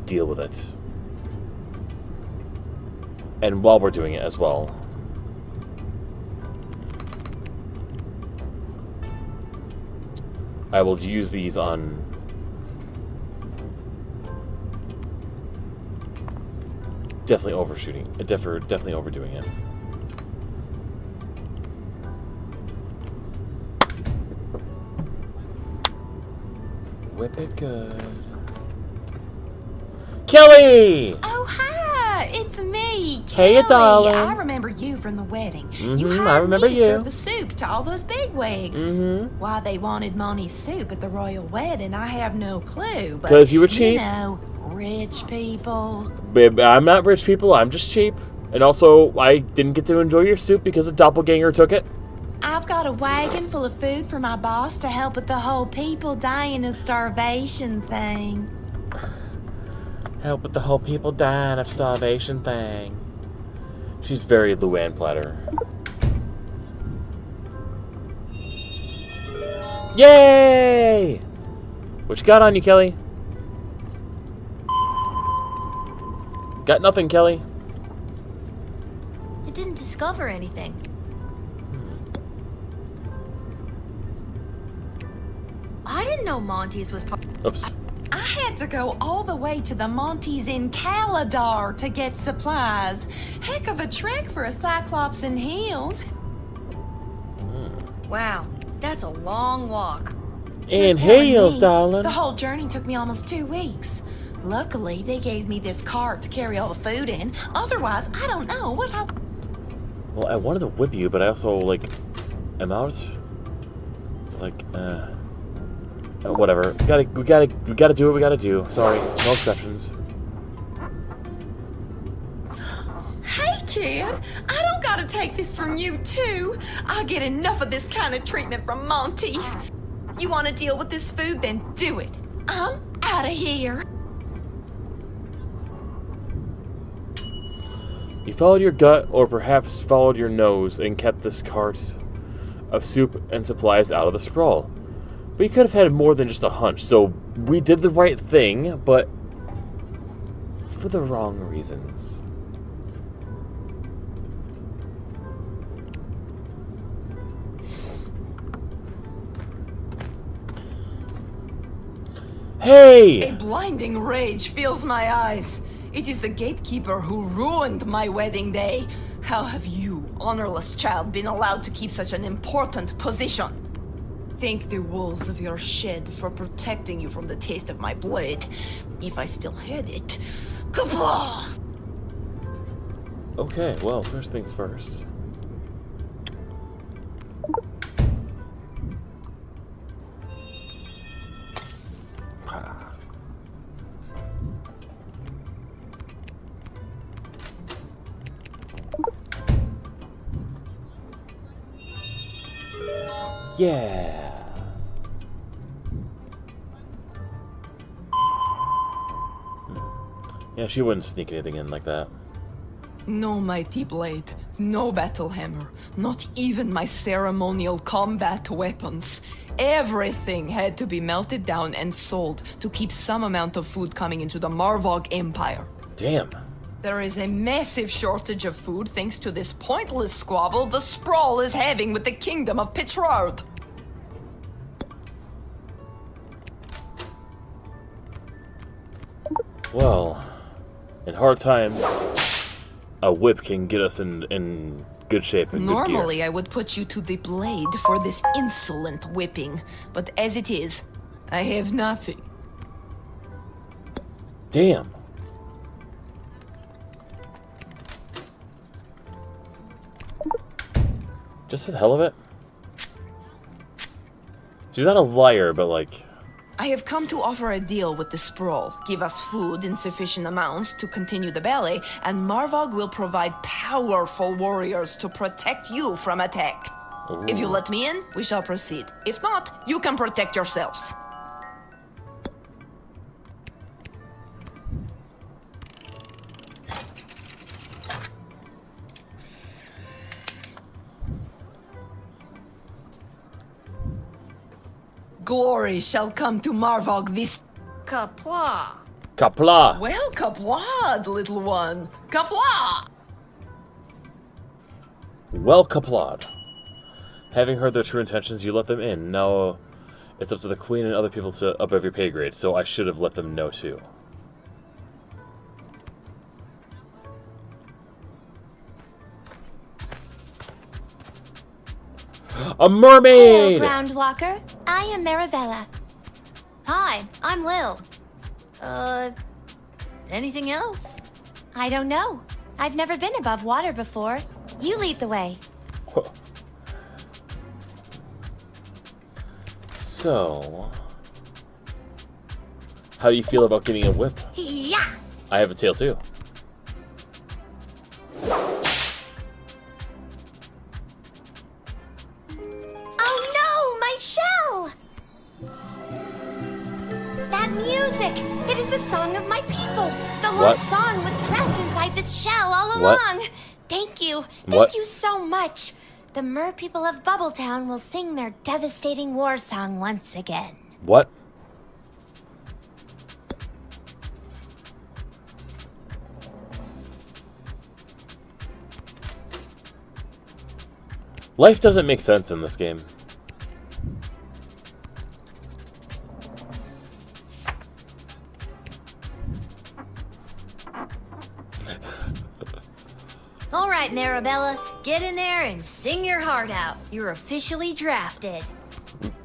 S1: Deal with it. And while we're doing it as well, I will use these on definitely overshooting, definitely overdoing it. Whip it good. Kelly!
S9: Oh, hi! It's me,
S1: Hey,
S9: Kelly.
S1: darling.
S9: I remember you from the wedding. You
S1: Mhm,
S9: hired
S1: I remember
S9: me to
S1: you.
S9: serve the soup to all those bigwigs.
S1: Mhm.
S9: Why they wanted Monty's soup at the royal wedding, I have no clue. But
S1: 'Cause you were cheap.
S9: You know, rich people.
S1: Babe, I'm not rich people, I'm just cheap. And also, I didn't get to enjoy your soup because a doppelganger took it.
S9: I've got a wagon full of food for my boss to help with the whole people dying of starvation thing.
S1: Help with the whole people dying of starvation thing. She's very Luann Platter. Yay! What you got on you, Kelly? Got nothing, Kelly.
S5: discover anything. I didn't know Monty's was part.
S1: Oops.
S9: I had to go all the way to the Montes in Caladar to get supplies. Heck of a trek for a Cyclops in heels.
S5: Wow, that's a long walk.
S1: In
S9: Telling
S1: heels,
S9: me,
S1: darling.
S9: The whole journey took me almost 2 weeks. Luckily, they gave me this cart to carry all the food in. Otherwise, I don't know what I...
S1: Well, I wanted to whip you, but I also, like, am out. Like, whatever. We gotta do what we gotta do. Sorry, no exceptions.
S9: Hey, kid, I don't gotta take this from you, too. I get enough of this kind of treatment from Monty. You want to deal with this food, then do it. I'm out of here.
S1: You followed your gut, or perhaps followed your nose, and kept this cart of soup and supplies out of the sprawl. But you could have had more than just a hunch, so we did the right thing, but for the wrong reasons. Hey!
S19: A blinding rage fills my eyes. It is the gatekeeper who ruined my wedding day. How have you, honorless child, been allowed to keep such an important position? Thank the walls of your shed for protecting you from the taste of my blade. If I still had it. Kapla!
S1: Okay, well, first things first. Yeah. Yeah, she wouldn't sneak anything in like that.
S19: No mighty blade, no battle hammer, not even my ceremonial combat weapons. Everything had to be melted down and sold to keep some amount of food coming into the Marvog Empire.
S1: Damn.
S19: There is a massive shortage of food thanks to this pointless squabble the Sprawl is having with the Kingdom of Petrard.
S1: Well, in hard times, a whip can get us in good shape and good gear.
S19: Normally, I would put you to the blade for this insolent whipping, but as it is, I have nothing.
S1: Damn. Just for the hell of it? She's not a liar, but like...
S19: I have come to offer a deal with the Sprawl. Give us food in sufficient amounts to continue the ballet, and Marvog will provide powerful warriors to protect you from attack.
S1: Ooh.
S19: If you let me in, we shall proceed. If not, you can protect yourselves. Glory shall come to Marvog this...
S5: Kapla!
S1: Kapla!
S19: Well, kaplad, little one. Kapla!
S1: Well, Kaplad. Having heard their true intentions, you let them in. Now, it's up to the Queen and other people to up every pay grade, so I should have let them know too. A mermaid!
S10: Hello, Groundwalker. I am Marabella.
S5: Hi, I'm Lil. Anything else?
S10: I don't know. I've never been above water before. You lead the way.
S1: So, how do you feel about getting a whip?
S5: Yeah!
S1: I have a tail too.
S10: Oh no, my shell! That music! It is the song of my people. The
S1: What?
S10: lost song was trapped inside this shell all
S1: What?
S10: along. Thank you.
S1: What?
S10: Thank you so much. The mer people of Bubbletown will sing their devastating war song once again.
S1: What? Life doesn't make sense in this game.
S5: All right, Marabella, get in there and sing your heart out. You're officially drafted.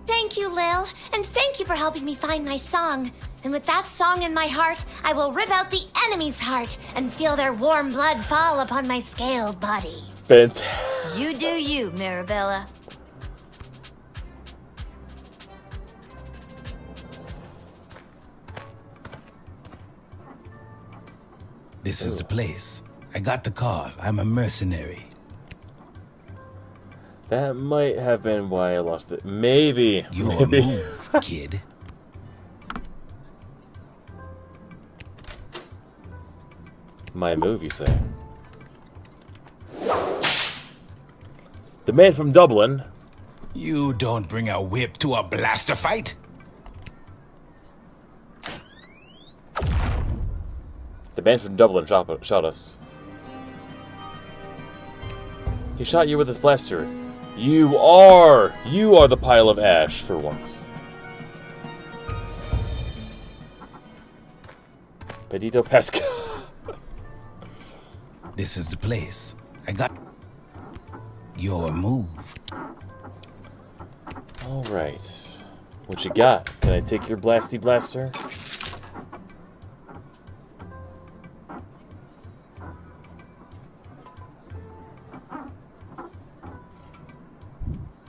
S10: Thank you, Lil, and thank you for helping me find my song. And with that song in my heart, I will rip out the enemy's heart and feel their warm blood fall upon my scaled body.
S1: Fantastic.
S5: You do you, Marabella.
S13: This is the place. I got the call. I'm a mercenary.
S1: That might have been why I lost it. Maybe.
S13: Your
S1: Maybe.
S13: move, kid.
S1: My move, you say? The man from Dublin.
S13: You don't bring a whip to a blaster fight?
S1: The man from Dublin shot us. He shot you with his blaster. You are the pile of ash for once. Pedito Pascal.
S13: This is the place. I got your move.
S1: All right. What you got? Can I take your blasty blaster?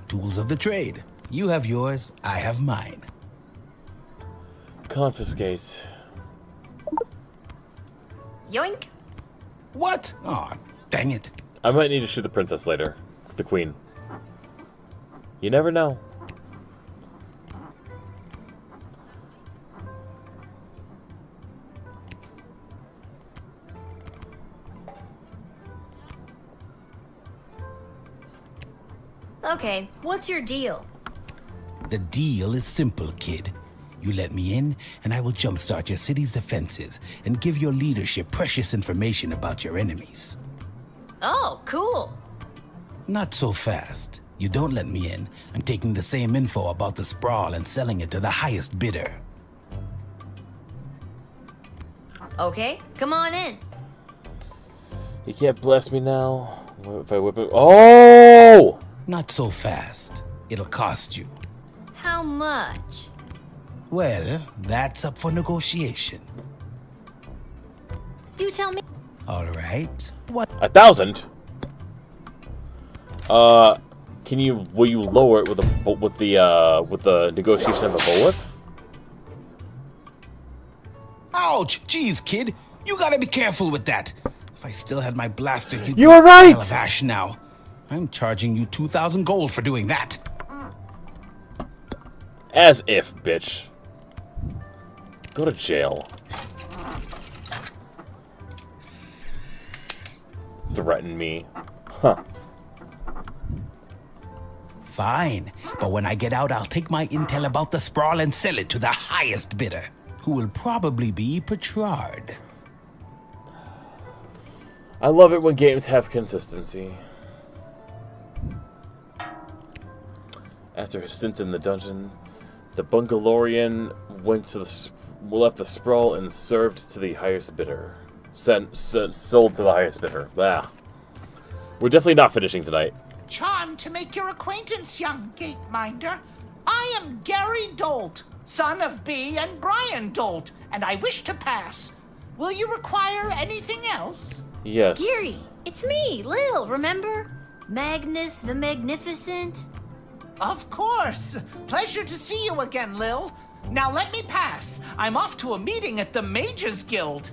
S13: Tools of the trade. You have yours, I have mine.
S1: Confiscate.
S5: Yoink.
S13: What? Aw, dang it.
S1: I might need to shoot the princess later. The queen. You never know.
S5: Okay, what's your deal?
S13: The deal is simple, kid. You let me in, and I will jumpstart your city's defenses and give your leadership precious information about your enemies.
S5: Oh, cool.
S13: Not so fast. You don't let me in, I'm taking the same info about the sprawl and selling it to the highest bidder.
S5: Okay, come on in.
S1: You can't blast me now. What if I whip it? Oh!
S13: Not so fast. It'll cost you.
S5: How much?
S13: Well, that's up for negotiation.
S5: You tell me.
S13: All right. What?
S1: 1,000? Will you lower it with the negotiation of a bullwhip?
S13: Ouch! Jeez, kid. You gotta be careful with that. If I still had my blaster, you'd
S1: You were
S13: be
S1: right!
S13: a pile of ash now. I'm charging you 2,000 gold for doing that.
S1: As if, bitch. Go to jail. Threaten me. Huh.
S13: Fine, but when I get out, I'll take my intel about the sprawl and sell it to the highest bidder, who will probably be Petrard.
S1: I love it when games have consistency. After his stint in the dungeon, the Bungalorian left the sprawl and served to the highest bidder. Sold to the highest bidder. Ah. We're definitely not finishing tonight.
S2: Charmed to make your acquaintance, young gateminder. I am Gary Dolt, son of Bee and Brian Dolt, and I wish to pass. Will you require anything else?
S1: Yes.
S5: Geary, it's me, Lil, remember? Magnus the Magnificent.
S2: Of course. Pleasure to see you again, Lil. Now let me pass. I'm off to a meeting at the Mages Guild.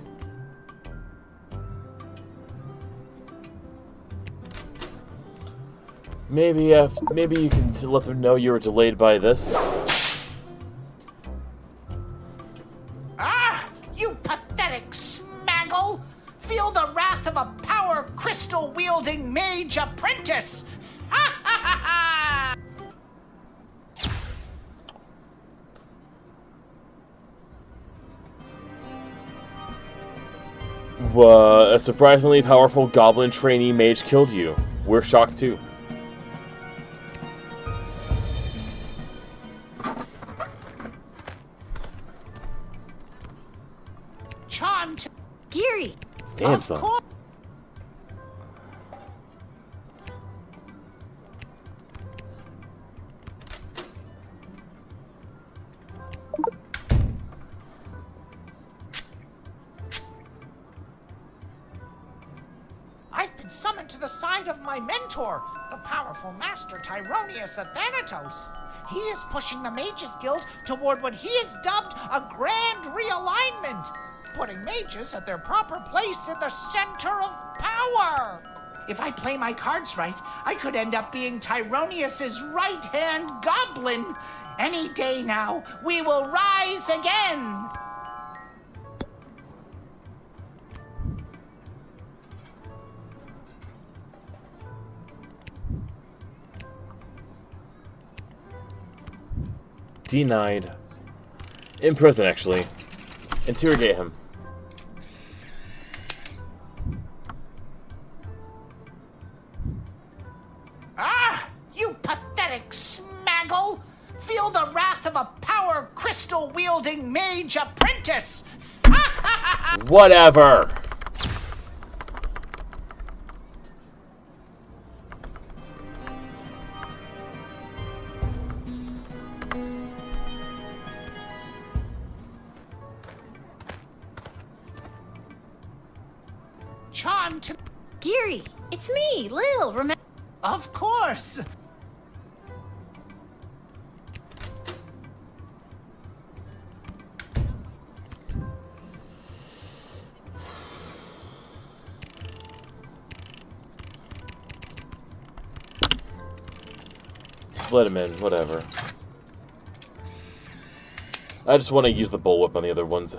S1: Maybe you can let them know you were delayed by this.
S2: Ah! You pathetic smaggle! Feel the wrath of a power crystal-wielding mage apprentice! Ha ha ha ha!
S1: A surprisingly powerful goblin trainee mage killed you. We're shocked too.
S2: charm to...
S14: Geary!
S1: Damn, son.
S2: I've been summoned to the side of my mentor, the powerful master Tyronius of Thanatos. He is pushing the Mages Guild toward what he has dubbed a grand realignment, putting mages at their proper place in the center of power. If I play my cards right, I could end up being Tyronius's right-hand goblin. Any day now, we will rise again.
S1: Denied. In prison, actually. Interrogate him.
S2: Ah! You pathetic smaggle! Feel the wrath of a power crystal-wielding mage apprentice!
S1: Whatever!
S2: Charm to...
S14: Geary, it's me, Lil, remember?
S2: Of course!
S1: Just let him in, whatever. I just want to use the bullwhip on the other ones.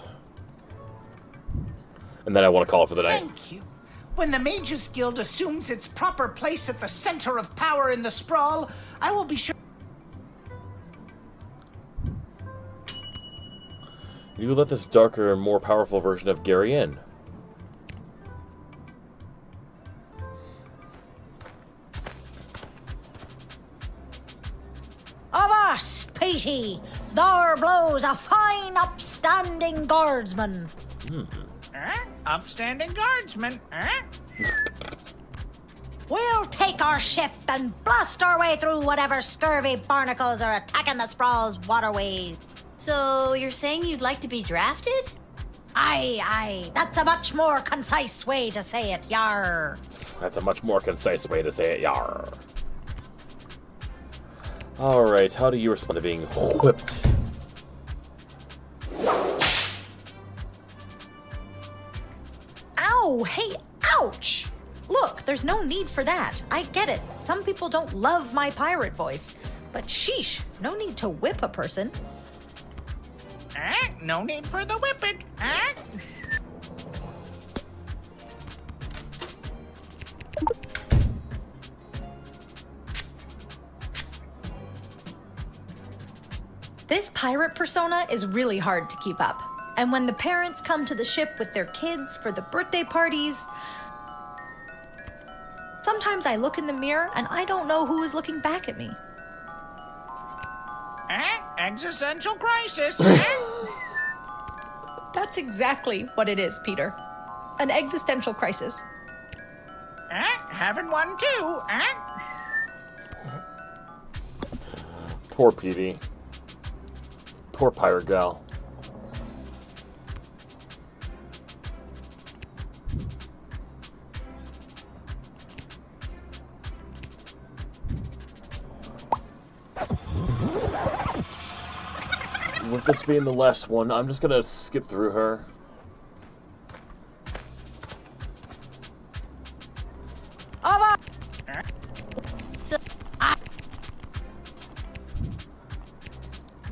S1: And then I want to call it for the night.
S2: Thank you. When the Mages Guild assumes its proper place at the center of power in the sprawl, I will be sure...
S1: You let this darker and more powerful version of Gary in.
S10: Avast, Petey! There blows a fine, upstanding guardsman.
S2: Upstanding guardsman,
S10: We'll take our ship and blast our way through whatever scurvy barnacles are attacking the sprawl's waterways.
S14: So, you're saying you'd like to be drafted?
S10: Aye. That's a much more concise way to say it, yar.
S1: That's a much more concise way to say it, yar. Alright, how do you respond to being whipped?
S10: Ow, hey, ouch! Look, there's no need for that. I get it. Some people don't love my pirate voice. But sheesh, no need to whip a person.
S2: No need for the whipping,
S10: This pirate persona is really hard to keep up. And when the parents come to the ship with their kids for the birthday parties, sometimes I look in the mirror and I don't know who is looking back at me.
S2: Existential crisis,
S10: That's exactly what it is, Peter. An existential crisis.
S2: Having one too,
S1: Poor Petey. Poor pirate gal. With this being the last one, I'm just gonna skip through her.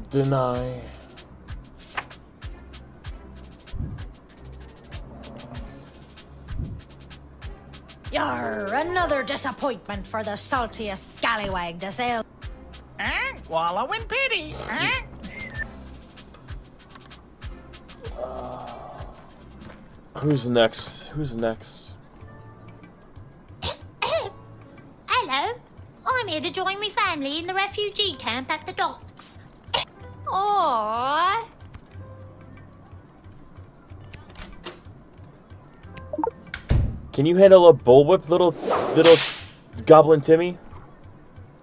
S1: Deny.
S10: You're another disappointment for the saltiest scallywag to sail.
S2: Wallow in pity,
S1: Who's next? Who's next?
S10: Hello. I'm here to join my family in the refugee camp at the docks.
S14: Aww.
S1: Can you handle a bullwhip, little Goblin Timmy?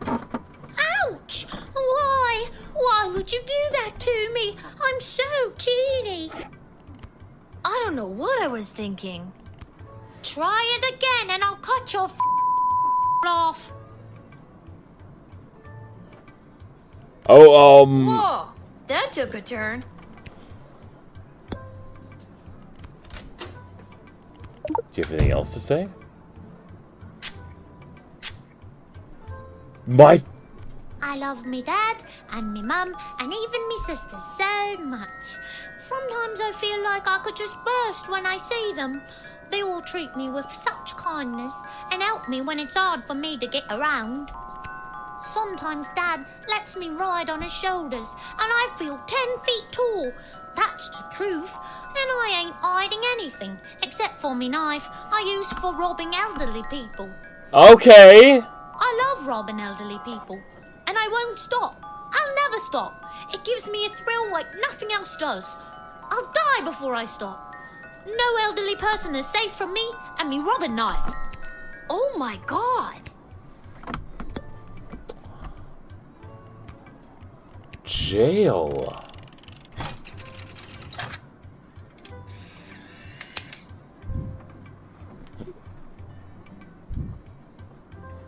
S10: Ouch! Why? Why would you do that to me? I'm so teeny.
S5: I don't know what I was thinking.
S10: Try it again and I'll cut your off.
S1: Oh,
S5: Whoa, that took a turn.
S1: Do you have anything else to say? My...
S10: I love me dad and me mum and even me sisters so much. Sometimes I feel like I could just burst when I see them. They all treat me with such kindness and help me when it's hard for me to get around. Sometimes Dad lets me ride on his shoulders and I feel 10 feet tall. That's the truth. And I ain't hiding anything except for me knife I use for robbing elderly people.
S1: Okay.
S10: I love robbing elderly people. And I won't stop. I'll never stop. It gives me a thrill like nothing else does. I'll die before I stop. No elderly person is safe from me and me robbing knife.
S5: Oh my god.
S1: Jail.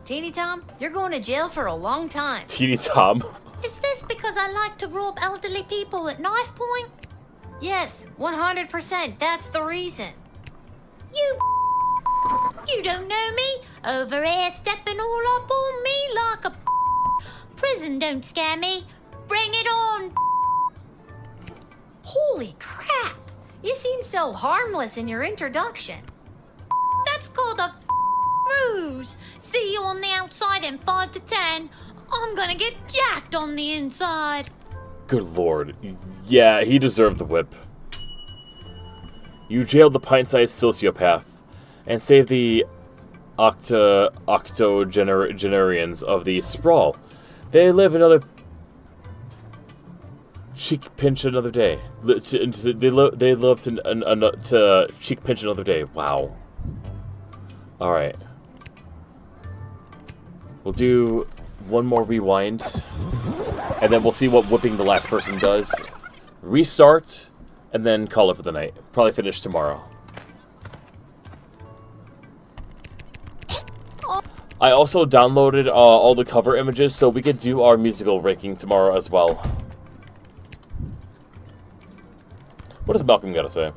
S5: Teeny Tom, you're going to jail for a long time.
S1: Teeny Tom.
S10: Is this because I like to rob elderly people at knife point?
S5: Yes, 100%. That's the reason.
S10: You don't know me? Over here stepping all up on me like a prison don't scare me. Bring it on.
S5: Holy crap. You seem so harmless in your introduction.
S10: That's called a ruse. See you on the outside in 5 to 10. I'm gonna get jacked on the inside.
S1: Good lord. Yeah, he deserved the whip. You jailed the pint-sized sociopath and saved the octogenarians of the sprawl. They live another cheek pinch another day. They love to cheek pinch another day. Wow. Alright. We'll do one more rewind, and then we'll see what whipping the last person does. Restart, and then call it for the night. Probably finish tomorrow. I also downloaded all the cover images so we could do our musical ranking tomorrow as well. What does Malcolm got to say?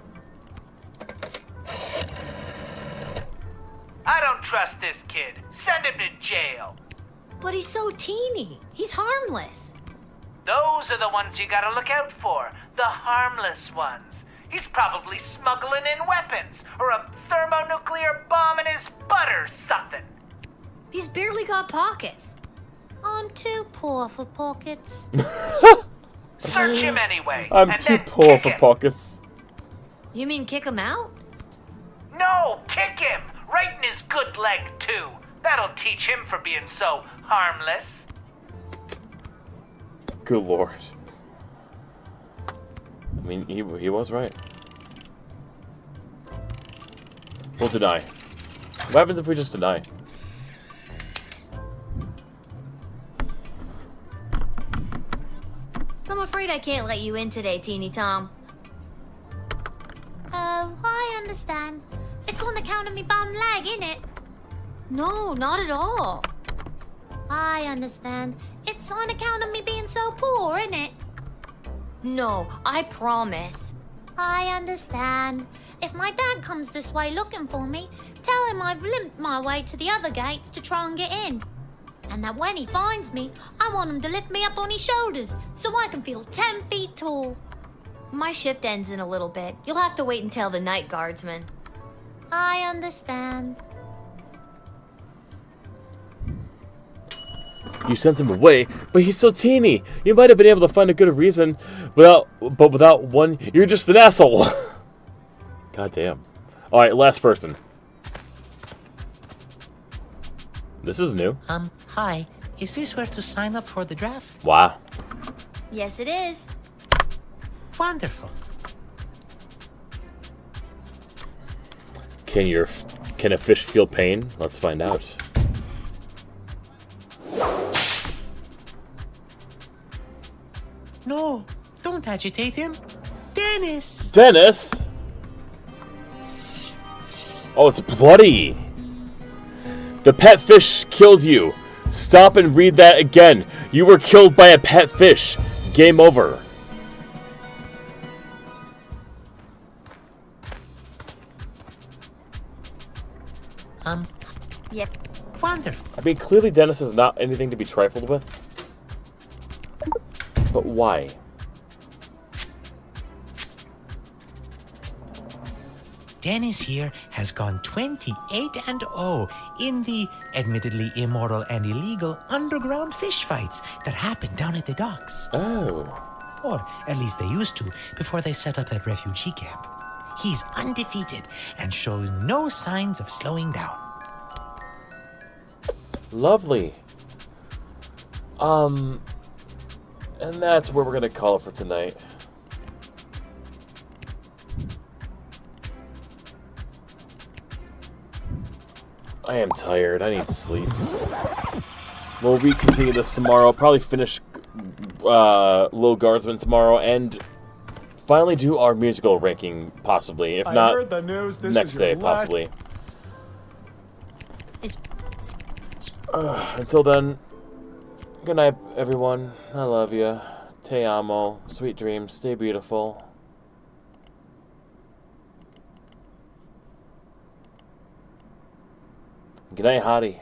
S17: I don't trust this kid. Send him to jail.
S5: But he's so teeny. He's harmless.
S17: Those are the ones you gotta look out for. The harmless ones. He's probably smuggling in weapons, or a thermonuclear bomb in his butt or something.
S5: He's barely got pockets.
S10: I'm too poor for pockets.
S17: Search him anyway.
S1: I'm too poor for pockets.
S5: You mean kick him out?
S17: No, kick him! Right in his good leg, too. That'll teach him for being so harmless.
S1: Good lord. I mean, he was right. We'll deny. What happens if we just deny?
S5: I'm afraid I can't let you in today, Teeny Tom.
S10: Oh, I understand. It's on account of me bum leg, innit?
S5: No, not at all.
S10: I understand. It's on account of me being so poor, innit?
S5: No, I promise.
S10: I understand. If my dad comes this way looking for me, tell him I've limped my way to the other gates to try and get in. And that when he finds me, I want him to lift me up on his shoulders so I can feel 10 feet tall.
S5: My shift ends in a little bit. You'll have to wait until the night guardsman.
S10: I understand.
S1: You sent him away, but he's so teeny. You might have been able to find a good reason, but without one, you're just an asshole. God damn. Alright, last person. This is new.
S4: Hi. Is this where to sign up for the draft?
S1: Wow.
S5: Yes, it is.
S4: Wonderful.
S1: Can Can a fish feel pain? Let's find out.
S4: No, don't agitate him. Dennis!
S1: Dennis? Oh, it's bloody. The pet fish kills you. Stop and read that again. You were killed by a pet fish. Game over.
S4: Yeah. Wonderful.
S1: I mean, clearly Dennis is not anything to be trifled with. But why?
S4: Dennis here has gone 28-0 in the admittedly immoral and illegal underground fish fights that happen down at the docks.
S1: Oh.
S4: Or at least they used to before they set up that refugee camp. He's undefeated and shows no signs of slowing down.
S1: Lovely. And that's where we're gonna call it for tonight. I am tired. I need sleep. We'll recontinue this tomorrow. Probably finish Lil Guardsman tomorrow and finally do our musical ranking, possibly. If
S21: I
S1: not,
S21: heard the news. This
S1: next
S21: is your
S1: day,
S21: last-
S1: possibly. Until then, good night, everyone. I love you. Te amo. Sweet dreams. Stay beautiful. Good night, Hottie.